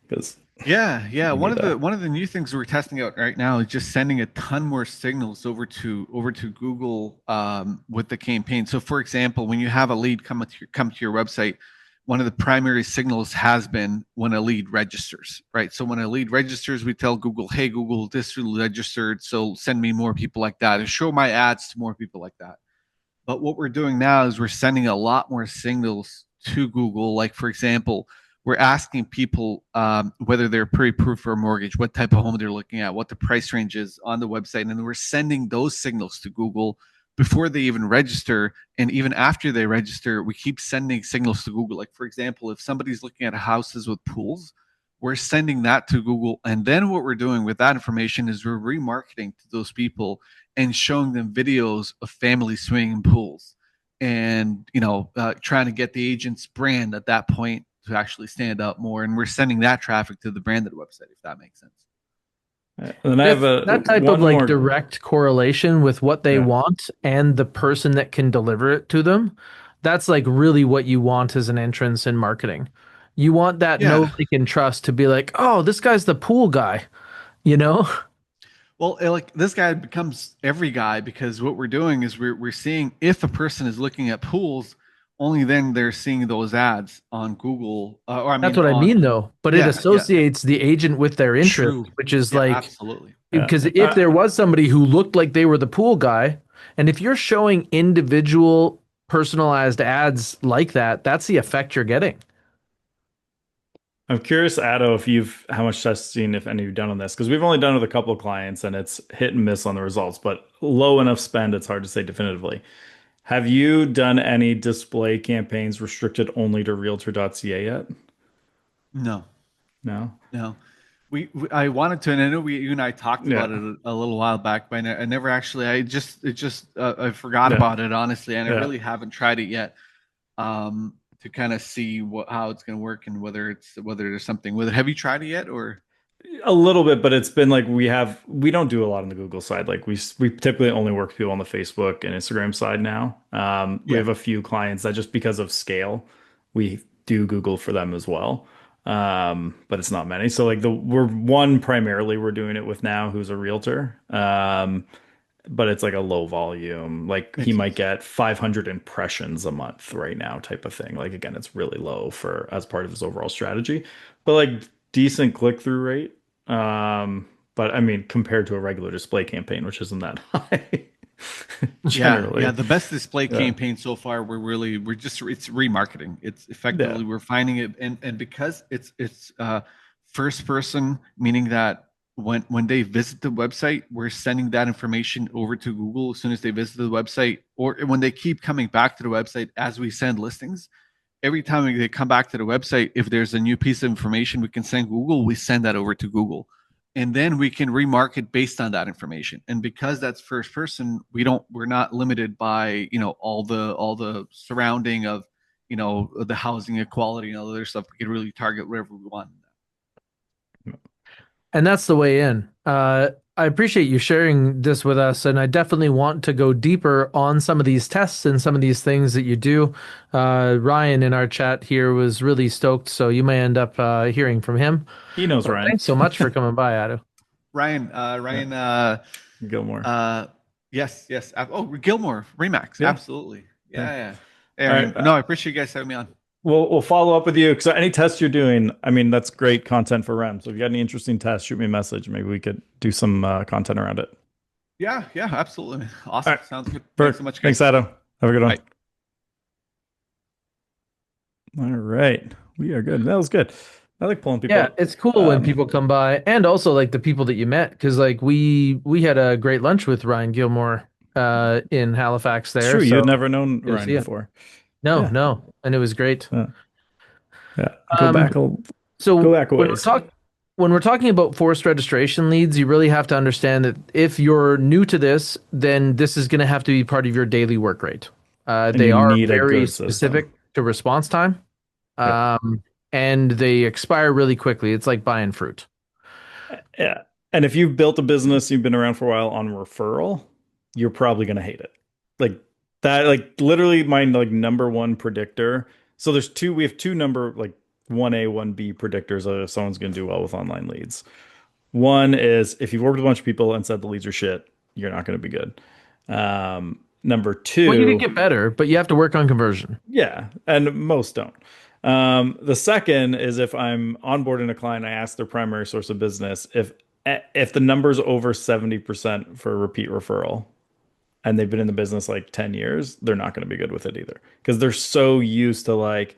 Because yeah. One of the new things we're testing out right now is just sending a ton more signals over to Google with the campaign. So, for example, when you have a lead come to your website, one of the primary signals has been when a lead registers, right? So when a lead registers, we tell Google, hey, Google, this registered, so send me more people like that and show my ads to more people like that. But what we're doing now is we're sending a lot more signals to Google. Like, for example, we're asking people whether they're pre-approved for a mortgage, what type of home they're looking at, what the price range is on the website. And then we're sending those signals to Google before they even register. And even after they register, we keep sending signals to Google. Like, for example, if somebody's looking at houses with pools, we're sending that to Google. And then what we're doing with that information is we're remarketing to those people and showing them videos of families swimming pools and, trying to get the agent's brand at that point to actually stand up more. And we're sending that traffic to the branded website, if that makes sense. And I have that type of like direct correlation with what they want and the person that can deliver it to them. That's like really what you want as an entrance in marketing. You want that know, Yeah. like, and trust to be like, oh, this guy's the pool guy, you know? Well, like this guy becomes every guy because what we're doing is we're seeing if a person is looking at pools, only then they're seeing those ads on Google, or I That's mean what I on, mean, though. But it yeah, yeah, associates the agent with their interest, true, which is yeah, like, absolutely, Yeah. because if there was somebody who looked like they were the pool guy, and if you're showing individual personalized ads like that, that's the effect you're getting. I'm curious, Addo, if you've how much testing, if any, you've done on this, because we've only done it with a couple of clients and it's hit and miss on the results, but low enough spend, it's hard to say definitively. Have you done any display campaigns restricted only to realtor.ca yet? no, No? no. I wanted to, and I know you and I talked about Yeah. it a little while back, but I never actually. I forgot Yeah. about it honestly, and I Yeah. really haven't tried it yet. To kind of see how it's going to work and whether there's something with it. Have you tried it yet, or? A little bit, but it's been like we don't do a lot on the Google side. Like we typically only work with people on the Facebook and Instagram side now. We Yeah, have a few clients that just because of scale, we do Google for them as well. But it's not many. So like we're one primarily we're doing it with now who's a realtor. But it's like a low volume. Like he makes might sense. get 500 impressions a month right now type of thing. Like again, it's really low for as part of his overall strategy, but like decent click-through rate. But I mean, compared to a regular display campaign, which isn't that high Yeah, yeah. generally. The best display Yeah. campaign so far, we're just it's remarketing. It's Yeah. effectively we're finding it, and because it's first person, meaning that when they visit the website, we're sending that information over to Google as soon as they visit the website, or when they keep coming back to the website as we send listings. Every time they come back to the website, if there's a new piece of information we can send Google, we send that over to Google. And then we can remarket based on that information. And because that's first person, we're not limited by, all the surrounding of, the housing equality and all the other stuff. We can really target wherever we want. And that's the way in. I appreciate you sharing this with us, and I definitely want to go deeper on some of these tests and some of these things that you do. Ryan in our chat here was really stoked, so you may end up hearing from him. He knows But Ryan. thanks so much for coming by, Adu. Yeah. Ryan, Gilmore. yes, yes. Oh, Gilmore, Remax, Yeah. absolutely. Yeah. Yeah, yeah. Hey, All Ryan. right. No, I appreciate you guys having me on. We'll follow up with you because any tests you're doing, I mean, that's great content for REM. So if you got any interesting tests, shoot me a message. Maybe we could do some content around it. Yeah, yeah, absolutely. All Awesome. right. Sounds good. Thanks so Perfect. much, Thanks, guys. Adam. Have a good one. Bye. All right. We are good. That was good. I like pulling Yeah, people. it's cool when Um, people come by, and also like the people that you met, because like we had a great lunch with Ryan Gilmore in Halifax it's there. true. You had So never known good to Ryan see you. before. No, Yeah. no, and it was great. Uh, yeah. Go Um, back. Go So back a ways. when we're talking about forced registration leads, you really have to understand that if you're new to this, then this is going to have to be part of your daily work rate. And They you are need a very good system. specific to response time, Yeah. and they expire really quickly. It's like buying fruit. Yeah. And if you've built a business, you've been around for a while on referral, you're probably going to hate it. Like that, like literally my like number one predictor. So we have two number like 1A, 1B predictors of if someone's going to do well with online leads. One is if you've worked with a bunch of people and said the leads are shit, you're not going to be good. Number Well, you could two, get better, but you have to work on conversion. yeah, and most don't. The second is if I'm onboarding a client, I ask their primary source of business if the number's over 70% for a repeat referral and they've been in the business like 10 years, they're not going to be good with it either because they're so used to like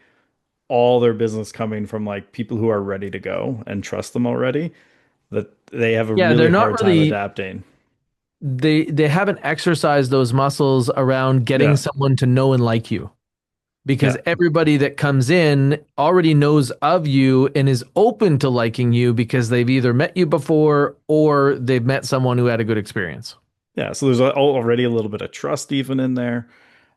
all their business coming from like people who are ready to go and trust them already that they have a Yeah, really they're not hard time really adapting. they haven't exercised those muscles around getting Yeah. someone to know and like you. Because Yeah. everybody that comes in already knows of you and is open to liking you because they've either met you before or they've met someone who had a good experience. Yeah. So there's already a little bit of trust even in there.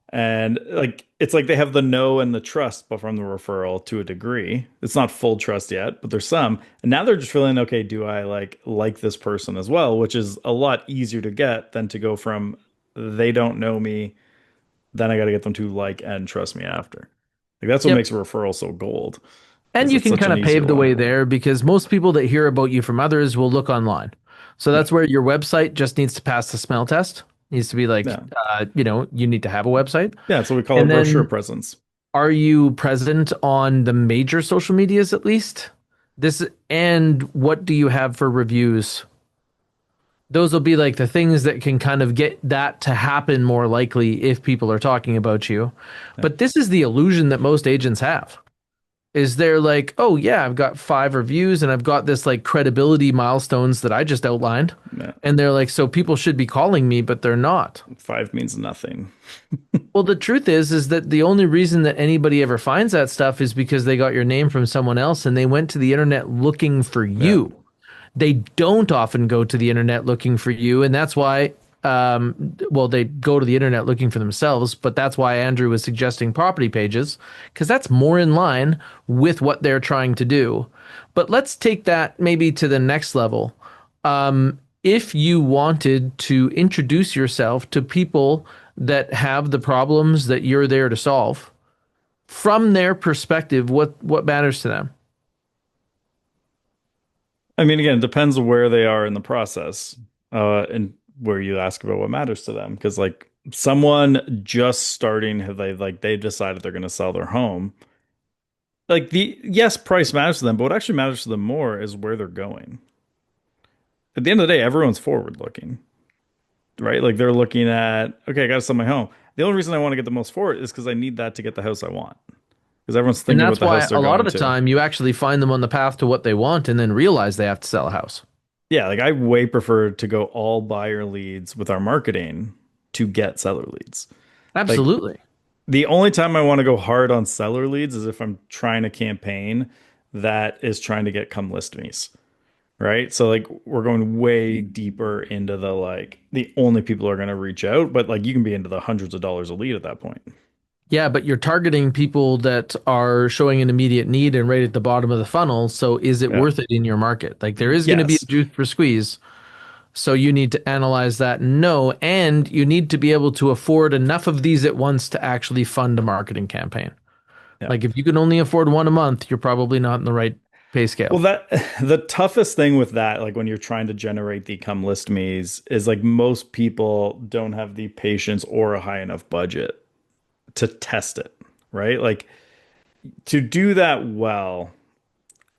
And like it's like they have the know and the trust, but from the referral to a degree. It's not full trust yet, but there's some. And now they're just feeling, okay, do I like this person as well? Which is a lot easier to get than to go from they don't know me, then I got to get them to like and trust me after. Like that's what Yep. makes a referral so gold. And because you it's can such kind an of easier pave the one. way there because most people that hear about you from others will look online. So Yeah. that's where your website just needs to pass the smell test. Needs to be like, Yeah. you need to have a website. Yeah. That's what we call a And brochure then presence. are you present on the major social medias at least? This and what do you have for reviews? Those will be like the things that can kind of get that to happen more likely if people are talking about you. Yeah. But this is the illusion that most agents have. Is they're like, oh yeah, I've got 5 reviews and I've got this like credibility milestones that I just outlined. Yeah. And they're like, so people should be calling me, but they're not. 5 means nothing. Well, the truth is that the only reason that anybody ever finds that stuff is because they got your name from someone else and they went to the internet looking for Yeah. you. They don't often go to the internet looking for you, and that's why well, they go to the internet looking for themselves, but that's why Andrew was suggesting property pages because that's more in line with what they're trying to do. But let's take that maybe to the next level. If you wanted to introduce yourself to people that have the problems that you're there to solve, from their perspective, what matters to them? I mean, again, it depends where they are in the process, and where you ask about what matters to them. Because like someone just starting, have they've decided they're going to sell their home. Like the yes, price matters to them, but what actually matters to them more is where they're going. At the end of the day, everyone's forward looking, right? Like they're looking at, okay, I got to sell my home. The only reason I want to get the most for it is because I need that to get the house I want. Because everyone's And thinking about that's the house why they're a lot of going the to. time you actually find them on the path to what they want and then realize they have to sell a house. Yeah, like I way prefer to go all buyer leads with our marketing to get seller leads. Like Absolutely. the only time I want to go hard on seller leads is if I'm trying a campaign that is trying to get come list me's, right? So like we're going way deeper into the like the only people who are going to reach out, but like you can be into the hundreds of dollars a lead at that point. Yeah, but you're targeting people that are showing an immediate need and right at the bottom of the funnel. So is it Yeah. worth it in your market? Like there is going to be a Yes. juice for squeeze. So you need to analyze that and know, and you need to be able to afford enough of these at once to actually fund a marketing campaign. Yeah. Like if you can only afford one a month, you're probably not in the right pay Well, scale. that the toughest thing with that, like when you're trying to generate the come list me's, is like most people don't have the patience or a high enough budget to test it, right? Like to do that well,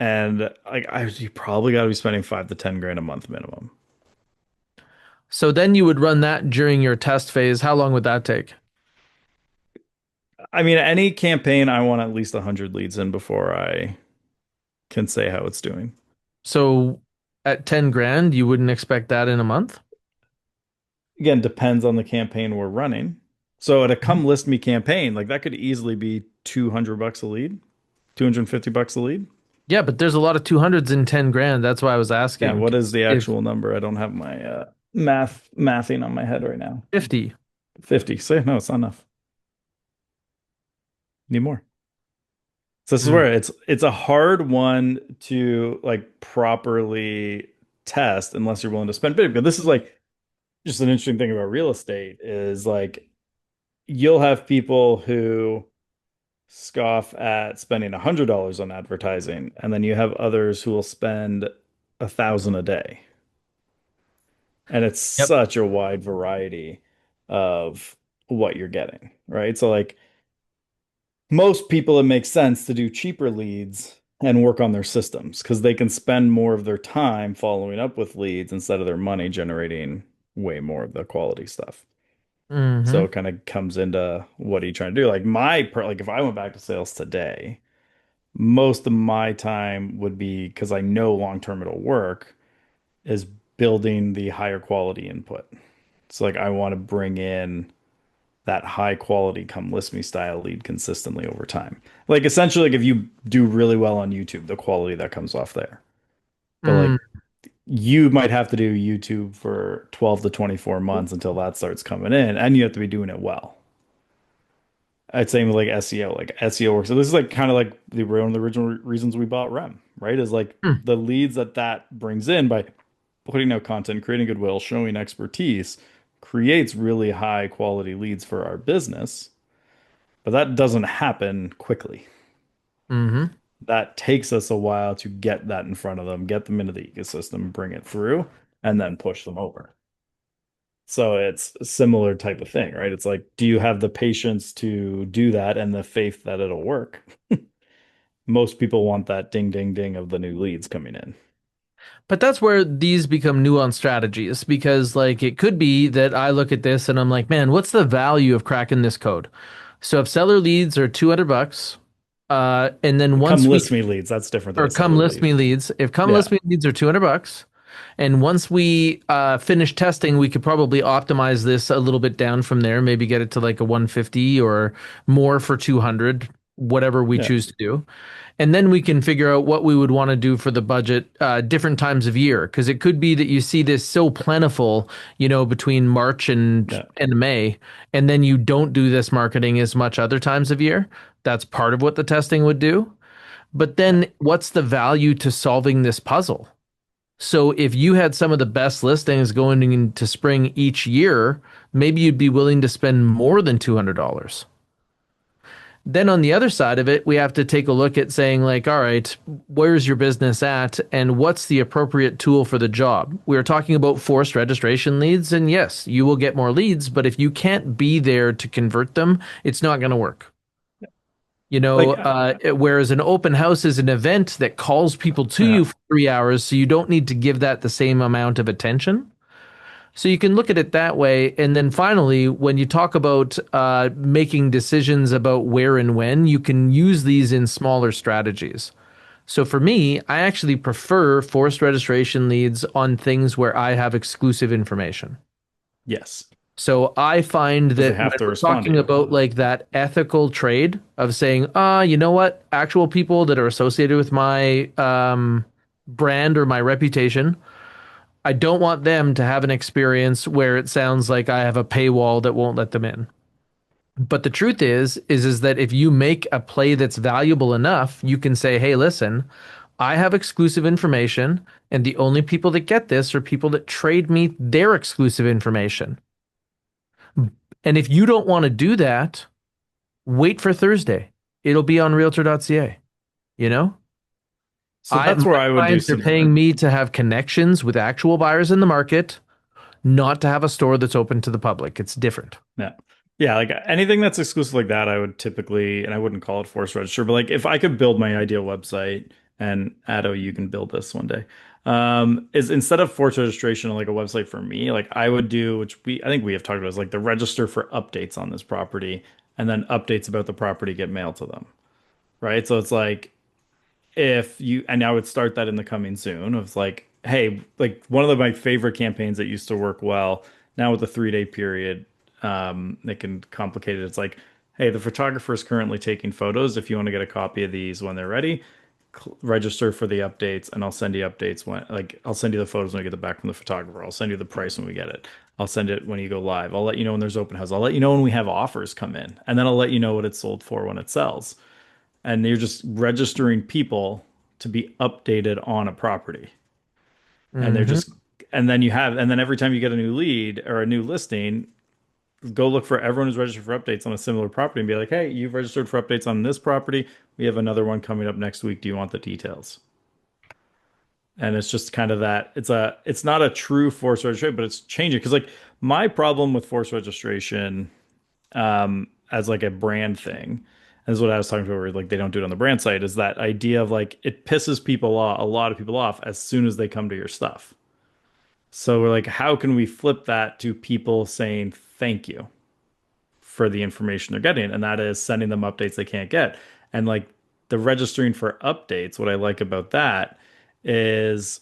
and like you probably got to be spending 5 to 10 grand a month minimum. So then you would run that during your test phase. How long would that take? I mean, any campaign, I want at least 100 leads in before I can say how it's doing. So at 10 grand, you wouldn't expect that in a month? Again, depends on the campaign we're running. So at a Mhm. come list me campaign, like that could easily be 200 bucks a lead, 250 bucks a lead. Yeah, but there's a lot of 200s in 10 grand. That's why I was Yeah, asking. what is the If actual number? I don't have my mathing on my head right now. 50. 50. So no, it's not enough. Need more. So this is Mm. where it's a hard one to like properly test unless you're willing to spend big. But this is like just an interesting thing about real estate is like you'll have people who scoff at spending $100 on advertising, and then you have others who will spend 1,000 a day. And it's Yep. such a wide variety of what you're getting, right? So like most people, it makes sense to do cheaper leads and work on their systems because they can spend more of their time following up with leads instead of their money generating way more of the quality stuff. So Hmm. it kind of comes into what are you trying to do? Like like if I went back to sales today, most of my time would be because I know long term it'll work, is building the higher quality input. So like I want to bring in that high quality come list me style lead consistently over time. Like essentially like if you do really well on YouTube, the quality that comes off there. But Mm, like you might have to do YouTube for 12 to 24 months until that starts coming in and you have to be doing it well. I'd say with like SEO, like SEO works. So this is like kind of like one of the original reasons we bought REM, right? Is like mm, the leads that brings in by putting out content, creating goodwill, showing expertise, creates really high quality leads for our business. But that doesn't happen quickly. hmm That takes us a while to get that in front of them, get them into the ecosystem, bring it through, and then push them over. So it's a similar type of thing, right? It's like, do you have the patience to do that and the faith that it'll work? Most people want that ding, ding, ding of the new leads coming in. But that's where these become nuanced strategies because, like, it could be that I look at this and I'm like, man, what's the value of cracking this code? So if seller leads are $200, and then Come once we list me leads. That's different than or a come seller list lead. me leads, if come Yeah. list me leads are $200, and once we finish testing, we could probably optimize this a little bit down from there, maybe get it to like a 150 or more for 200, whatever we Yeah. choose to do. And then we can figure out what we would want to do for the budget different times of year. Because it could be that you see this so plentiful, between March and Yeah. and May, and then you don't do this marketing as much other times of year. That's part of what the testing would do. But Yeah. then what's the value to solving this puzzle? So if you had some of the best listings going into spring each year, maybe you'd be willing to spend more than $200. Then on the other side of it, we have to take a look at saying, like, all right, where's your business at and what's the appropriate tool for the job? We are talking about forced registration leads, and yes, you will get more leads, but if you can't be there to convert them, it's not going to work. Like, Whereas an open house is an event that calls people to yeah. you for 3 hours, so you don't need to give that the same amount of attention. So you can look at it that way. And then finally, when you talk about making decisions about where and when, you can use these in smaller strategies. So for me, I actually prefer forced registration leads on things where I have exclusive information. Yes. So I find Because they that when have to we're respond to talking you. about like that ethical trade of saying, you know what, actual people that are associated with my brand or my reputation, I don't want them to have an experience where it sounds like I have a paywall that won't let them in. But the truth is that if you make a play that's valuable enough, you can say, "Hey, listen, I have exclusive information, and the only people that get this are people that trade me their exclusive information." And if you don't want to do that, wait for Thursday. It'll be on realtor.ca, you know? So I that's My where I would do clients are some. paying me to have connections with actual buyers in the market, not to have a store that's open to the public. It's different. Yeah. Yeah, like anything that's exclusive like that, I would typically, and I wouldn't call it forced register, but like if I could build my ideal website, and Addo, you can build this one day, is instead of forced registration on like a website for me, like I would do, which I think we have talked about, is like the register for updates on this property, and then updates about the property get mailed to them, right? So it's like if you, and I would start that in the coming soon of like, hey, like one of my favorite campaigns that used to work well now with the 3 day period, it can complicate it. It's like, hey, the photographer is currently taking photos. If you want to get a copy of these when they're ready, register for the updates, and I'll send you updates when, like, I'll send you the photos when I get them back from the photographer. I'll send you the price when we get it. I'll send it when you go live. I'll let you know when there's open house. I'll let you know when we have offers come in, and then I'll let you know what it's sold for when it sells, and you're just registering people to be updated on a property. And they're Hmm. just, and then you have, and then every time you get a new lead or a new listing, go look for everyone who's registered for updates on a similar property and be like, hey, you've registered for updates on this property. We have another one coming up next week. Do you want the details? And it's just kind of that it's not a true forced registration, but it's changing. Because like my problem with forced registration, as like a brand thing. And this is what I was talking about, where like they don't do it on the brand site, is that idea of like it pisses people off, a lot of people off, as soon as they come to your stuff. So we're like, how can we flip that to people saying thank you for the information they're getting? And that is sending them updates they can't get. And like the registering for updates, what I like about that is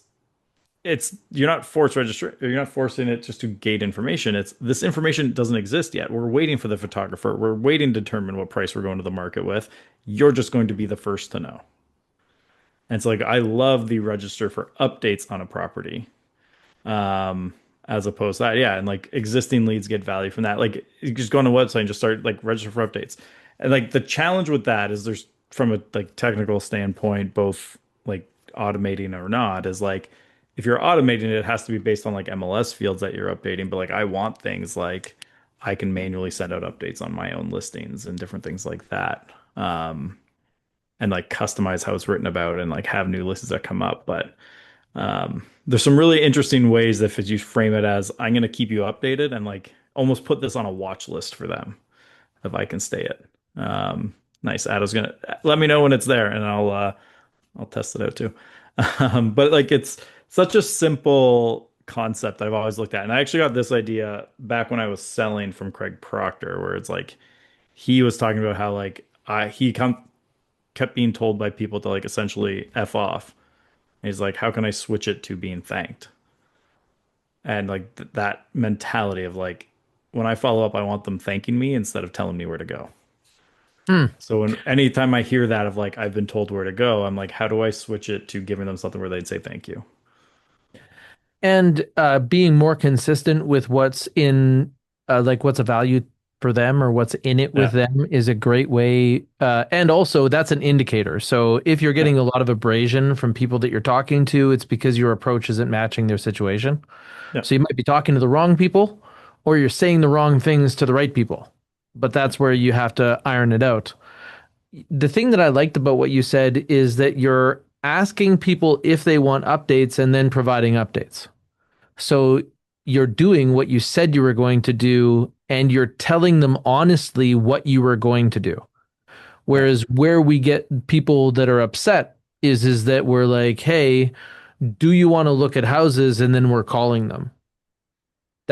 it's, you're not forced register, you're not forcing it just to gate information. It's, this information doesn't exist yet. We're waiting for the photographer. We're waiting to determine what price we're going to the market with. You're just going to be the first to know. And it's like I love the register for updates on a property, as opposed to that. Yeah, and like existing leads get value from that. Like you just go on a website and just start like register for updates. And like the challenge with that is there's, from a like technical standpoint, both like automating or not, is like if you're automating it, it has to be based on like MLS fields that you're updating. But like I want things like I can manually send out updates on my own listings and different things like that. and like customize how it's written about and like have new listings that come up. But there's some really interesting ways that if you frame it as I'm going to keep you updated and like almost put this on a watch list for them if I can stay it. Nice. Ada's gonna let me know when it's there and I'll test it out too. But like it's such a simple concept I've always looked at. And I actually got this idea back when I was selling from Craig Proctor, where it's like he was talking about how like kept being told by people to like essentially F off. And he's like, how can I switch it to being thanked? And like that mentality of like when I follow up, I want them thanking me instead of telling me where to go. Hmm. So anytime I hear that of like I've been told where to go, I'm like, how do I switch it to giving them something where they'd say thank you? And being more consistent with what's in, like what's a value for them or what's in it with Yeah, them is a great way. And also, that's an indicator. So if you're yeah, getting a lot of abrasion from people that you're talking to, it's because your approach isn't matching their situation. yeah. So you might be talking to the wrong people, or you're saying the wrong things to the right people. But Yeah. that's where you have to iron it out. The thing that I liked about what you said is that you're asking people if they want updates and then providing updates. So you're doing what you said you were going to do, and you're telling them honestly what you were going to do. Yeah. Whereas where we get people that are upset is that we're like, hey, do you want to look at houses? And then we're calling them.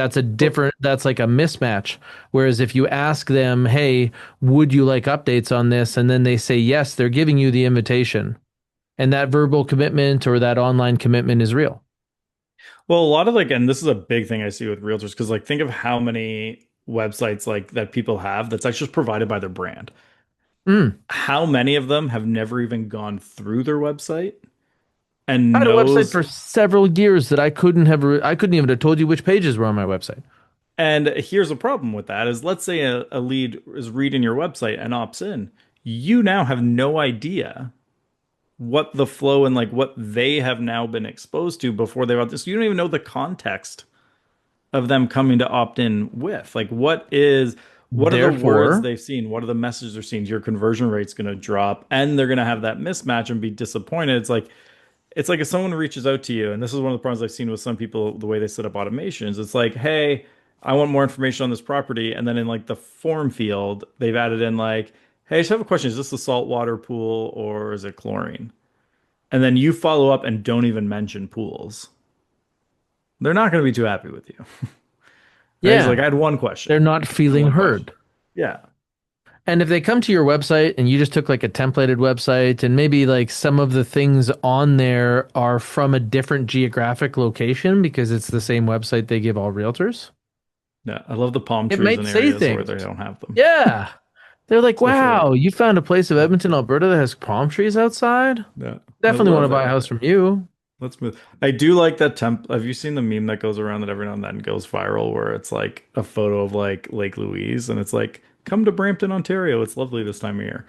Well, That's like a mismatch. Whereas if you ask them, hey, would you like updates on this? And then they say yes, they're giving you the invitation. And that verbal commitment or that online commitment is real. well, a lot of like, and this is a big thing I see with realtors because like think of how many websites like that people have that's actually just provided by their brand. Mm. How many of them have never even gone through their website I and had a website knows? for several years that I couldn't even have told you which pages were on my website. And here's a problem with that is let's say a lead is reading your website and opts in. You now have no idea what the flow and like what they have now been exposed to before they bought this. You don't even know the context of them coming to opt in with. Like what are the words Therefore, they've seen? What are the messages they're seeing? Your conversion rate's going to drop and they're going to have that mismatch and be disappointed. It's like if someone reaches out to you, and this is one of the problems I've seen with some people, the way they set up automations. It's like, hey, I want more information on this property. And then in like the form field, they've added in like, hey, I just have a question. Is this a saltwater pool or is it chlorine? And then you follow up and don't even mention pools. They're not going to be too happy with you. Right? He's yeah, like, I had one they're question. not I had feeling one question. heard. Yeah. And if they come to your website and you just took like a templated website and maybe like some of the things on there are from a different geographic location because it's the same website they give all realtors, Yeah. I love the palm it trees might in say areas where things. they don't have them. Yeah. They're like, Especially like, wow, you found a place of Edmonton, Alberta that has palm trees outside? yeah. I Definitely want to love buy a it. house from you. Let's move. I do like that temp. Have you seen the meme that goes around that every now and then goes viral where it's like a photo of like Lake Louise and it's like, come to Brampton, Ontario. It's lovely this time of year.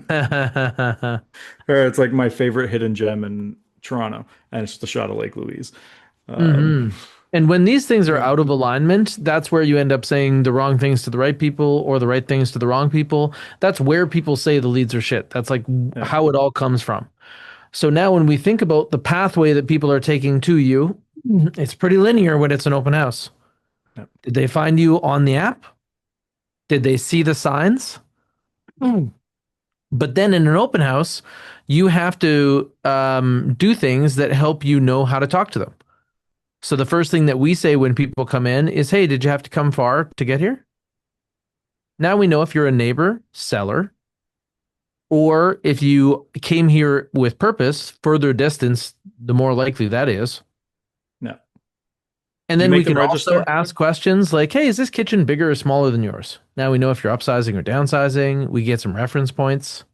Or it's like my favorite hidden gem in Toronto and it's just a shot of Lake Louise. Um, hmm And when these things are yeah, out of alignment, that's where you end up saying the wrong things to the right people or the right things to the wrong people. That's where people say the leads are shit. That's like yeah, how it all comes from. So now when we think about the pathway that people are taking to you, it's pretty linear when it's an open house. yeah. Did they find you on the app? Did they see the signs? Mm. But then in an open house, you have to do things that help you know how to talk to them. So the first thing that we say when people come in is, hey, did you have to come far to get here? Now we know if you're a neighbor, seller, or if you came here with purpose, further distance, the more likely that is. No. And Do you then we make them can also register? ask questions like, hey, is this kitchen bigger or smaller than yours? Now we know if you're upsizing or downsizing. We get some reference points.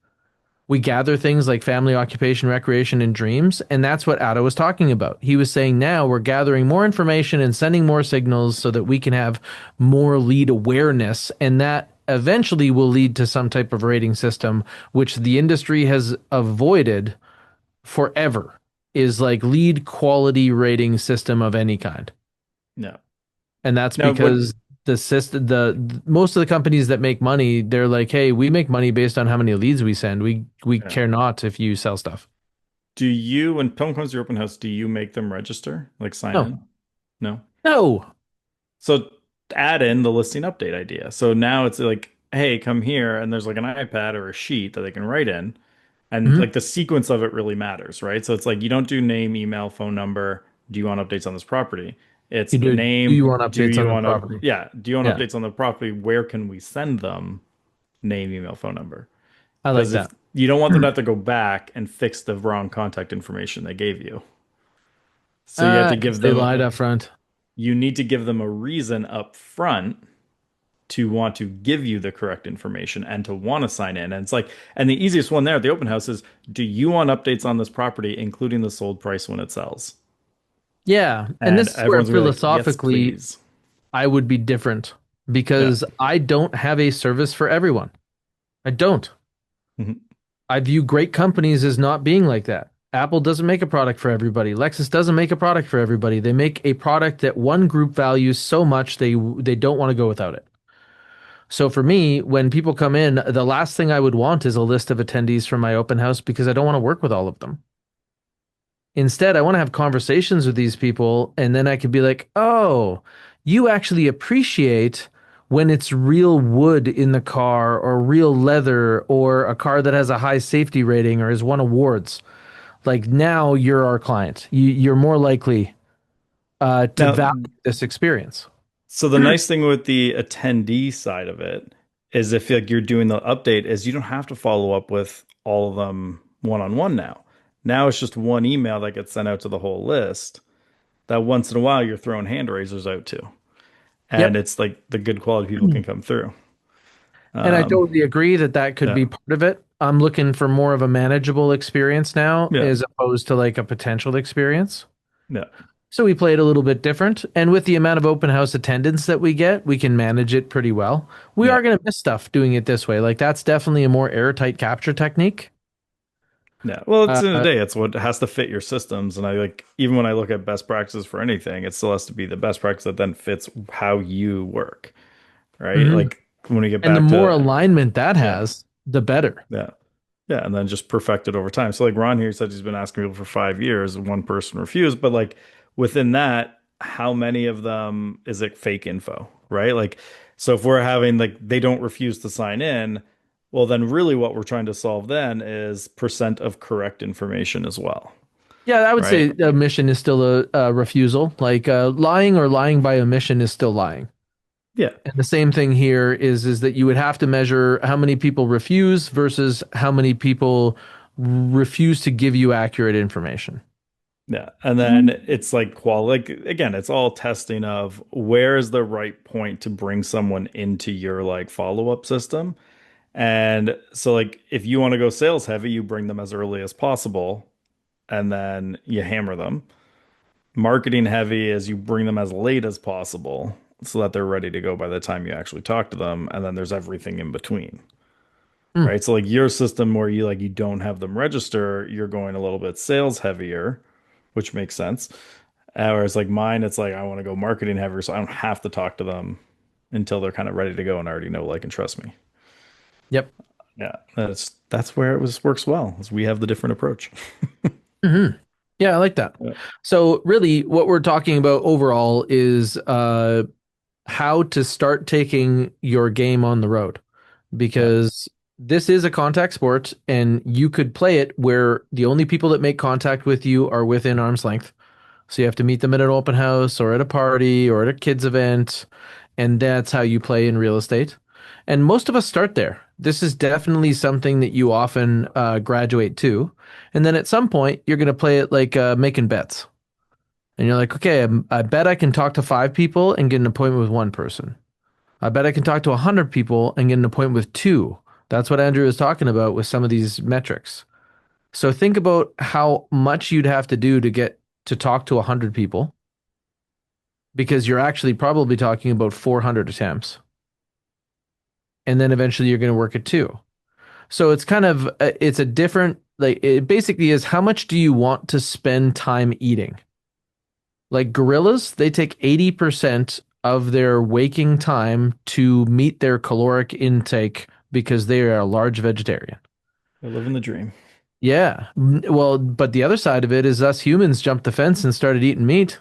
We gather things like family, occupation, recreation, and dreams. And that's what Otto was talking about. He was saying now we're gathering more information and sending more signals so that we can have more lead awareness. And that eventually will lead to some type of rating system, which the industry has avoided forever, is like lead quality rating system of any kind. No. And that's Now, what? because the system, most of the companies that make money, they're like, hey, we make money based on how many leads we send. We Yeah. care not if you sell stuff. Do you, when someone comes to your open house, do you make them register, like sign No, in? No. no. So add in the listing update idea. So now it's like, hey, come here, and there's like an iPad or a sheet that they can write in, and Mhm. like the sequence of it really matters, right? So it's like you don't do name, email, phone number. Do you want updates on this property? It's You do. Do name. you want Do updates on you the want to? property? Yeah. Do you want Yeah, updates on the property? Where can we send them? Name, email, phone number. I like Because if that. you don't want them to have to go back and fix the wrong contact information they gave you. So you have to Because give they them, lied up front. you need to give them a reason up front to want to give you the correct information and to want to sign in. And it's like, and the easiest one there at the open house is, do you want updates on this property, including the sold price when it sells? Yeah, and And this is where everyone's gonna be like, yes, philosophically please. I would be different Yeah. because I don't have a service for everyone. I don't. Mhm. I view great companies as not being like that. Apple doesn't make a product for everybody. Lexus doesn't make a product for everybody. They make a product that one group values so much they don't want to go without it. So for me, when people come in, the last thing I would want is a list of attendees from my open house because I don't want to work with all of them. Instead, I want to have conversations with these people, and then I could be like, oh, you actually appreciate when it's real wood in the car, or real leather, or a car that has a high safety rating or has won awards. Like now you're our client. You're more likely to Now, value this experience. so the nice thing with the attendee side of it is if like you're doing the update is you don't have to follow up with all of them one on one now. Now it's just one email that gets sent out to the whole list that once in a while you're throwing hand raisers out to. And Yep. it's like the good quality people can come through. And I Um, totally agree that that could yeah, be part of it. I'm looking for more of a manageable experience now yeah, as opposed to like a potential experience. yeah, So we play it a little bit different. And with the amount of open house attendance that we get, we can manage it pretty well. We yeah. are going to miss stuff doing it this way. Like that's definitely a more airtight capture technique. Yeah. Well, it's in the Uh, day, it's what has to fit your systems. And I like, even when I look at best practices for anything, it still has to be the best practice that then fits how you work. Right. mhm. Like when we get And the back more to, alignment that yeah, has, the better. yeah, yeah. And then just perfect it over time. So like Ron here said he's been asking people for 5 years and one person refused. But like within that, how many of them is it fake info? Right. Like, so if we're having like they don't refuse to sign in, well, then really what we're trying to solve then is percent of correct information as well. Yeah, I would Right. say omission is still a refusal. Like lying or lying by omission is still lying. Yeah. And the same thing here is that you would have to measure how many people refuse versus how many people refuse to give you accurate information. Yeah. And then it's like like again, it's all testing of where is the right point to bring someone into your like follow-up system. And so like if you want to go sales heavy, you bring them as early as possible and then you hammer them. Marketing heavy is you bring them as late as possible so that they're ready to go by the time you actually talk to them. And then there's everything in between. Mm, Right. So like your system where you like you don't have them register, you're going a little bit sales heavier, which makes sense. Whereas like mine, it's like I want to go marketing heavier, so I don't have to talk to them until they're kind of ready to go and already know, like, and trust me. yep. Yeah, that's where it was works well, is we have the different approach. Hmm. Yeah, I like that. Yeah, So really what we're talking about overall is how to start taking your game on the road yeah, because this is a contact sport and you could play it where the only people that make contact with you are within arm's length. So you have to meet them at an open house or at a party or at a kids event, and that's how you play in real estate. And most of us start there. This is definitely something that you often graduate to. And then at some point, you're going to play it like making bets. And you're like, okay, I bet I can talk to 5 people and get an appointment with 1 person. I bet I can talk to 100 people and get an appointment with 2. That's what Andrew is talking about with some of these metrics. So think about how much you'd have to do to get to talk to 100 people because you're actually probably talking about 400 attempts. And then eventually you're going to work at 2. So it's kind of, it's a different, like, it basically is how much do you want to spend time eating? Like gorillas, they take 80% of their waking time to meet their caloric intake because they are a large vegetarian. They're living the dream. Yeah. Well, but the other side of it is us humans jumped the fence and started eating meat.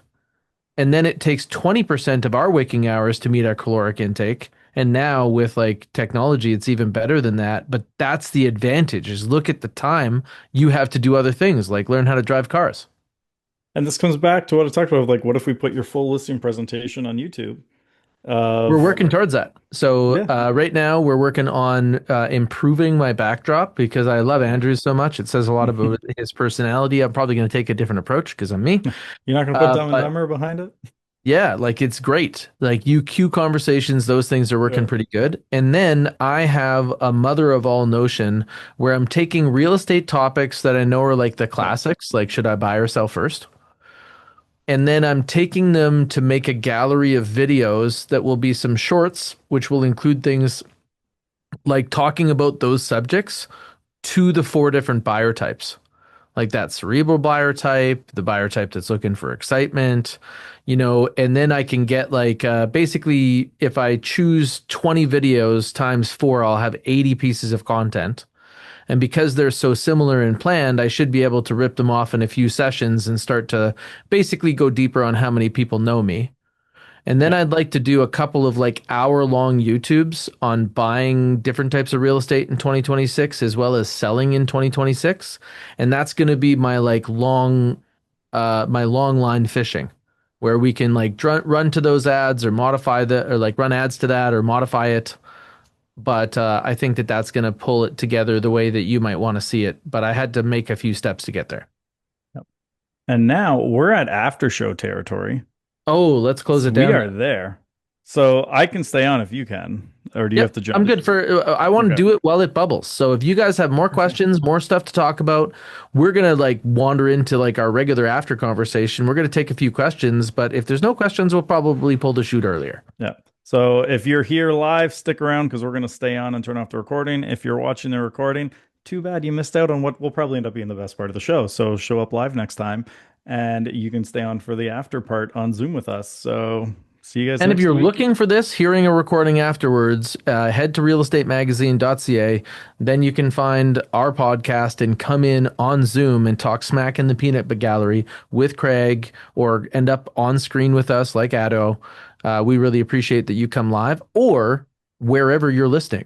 And then it takes 20% of our waking hours to meet our caloric intake. And now with like technology, it's even better than that. But that's the advantage is look at the time you have to do other things like learn how to drive cars. And this comes back to what I talked about. Like, what if we put your full listing presentation on YouTube? We're Of working towards that. So yeah, right now we're working on improving my backdrop because I love Andrew so much. It says a lot about his personality. I'm probably going to take a different approach because I'm me. you're not going to put Dumb and But Dumber behind it. yeah, like it's great. Like UQ conversations, those things are working Yeah, pretty good. And then I have a mother of all notion where I'm taking real estate topics that I know are like the yeah, classics, like should I buy or sell first? And then I'm taking them to make a gallery of videos that will be some shorts, which will include things like talking about those subjects to the four different buyer types. Like that cerebral buyer type, the buyer type that's looking for excitement, and then I can get like basically if I choose 20 videos times four, I'll have 80 pieces of content. And because they're so similar and planned, I should be able to rip them off in a few sessions and start to basically go deeper on how many people know me. And then yeah. I'd like to do a couple of like hour-long YouTubes on buying different types of real estate in 2026 as well as selling in 2026. And that's going to be my long line fishing where we can like run to those ads or modify the or like run ads to that or modify it. But I think that that's going to pull it together the way that you might want to see it. But I had to make a few steps to get there. Yep. And now we're at after show territory. Oh, let's close So it we down. are there. So I can stay on if you can, or do you have Yep, to I'm jump? good for. I want to Okay. do it while it bubbles. So if you guys have more Okay. questions, more stuff to talk about, we're gonna like wander into like our regular after conversation. We're gonna take a few questions, but if there's no questions, we'll probably pull the shoot earlier. Yeah. So if you're here live, stick around because we're going to stay on and turn off the recording. If you're watching the recording, too bad you missed out on what will probably end up being the best part of the show. So show up live next time and you can stay on for the after part on Zoom with us. So see you guys And if next you're week. looking for this, hearing a recording afterwards, head to realestatemagazine.ca. Then you can find our podcast and come in on Zoom and talk smack in the peanut gallery with Craig or end up on screen with us like Addo. We really appreciate that you come live or wherever you're listening.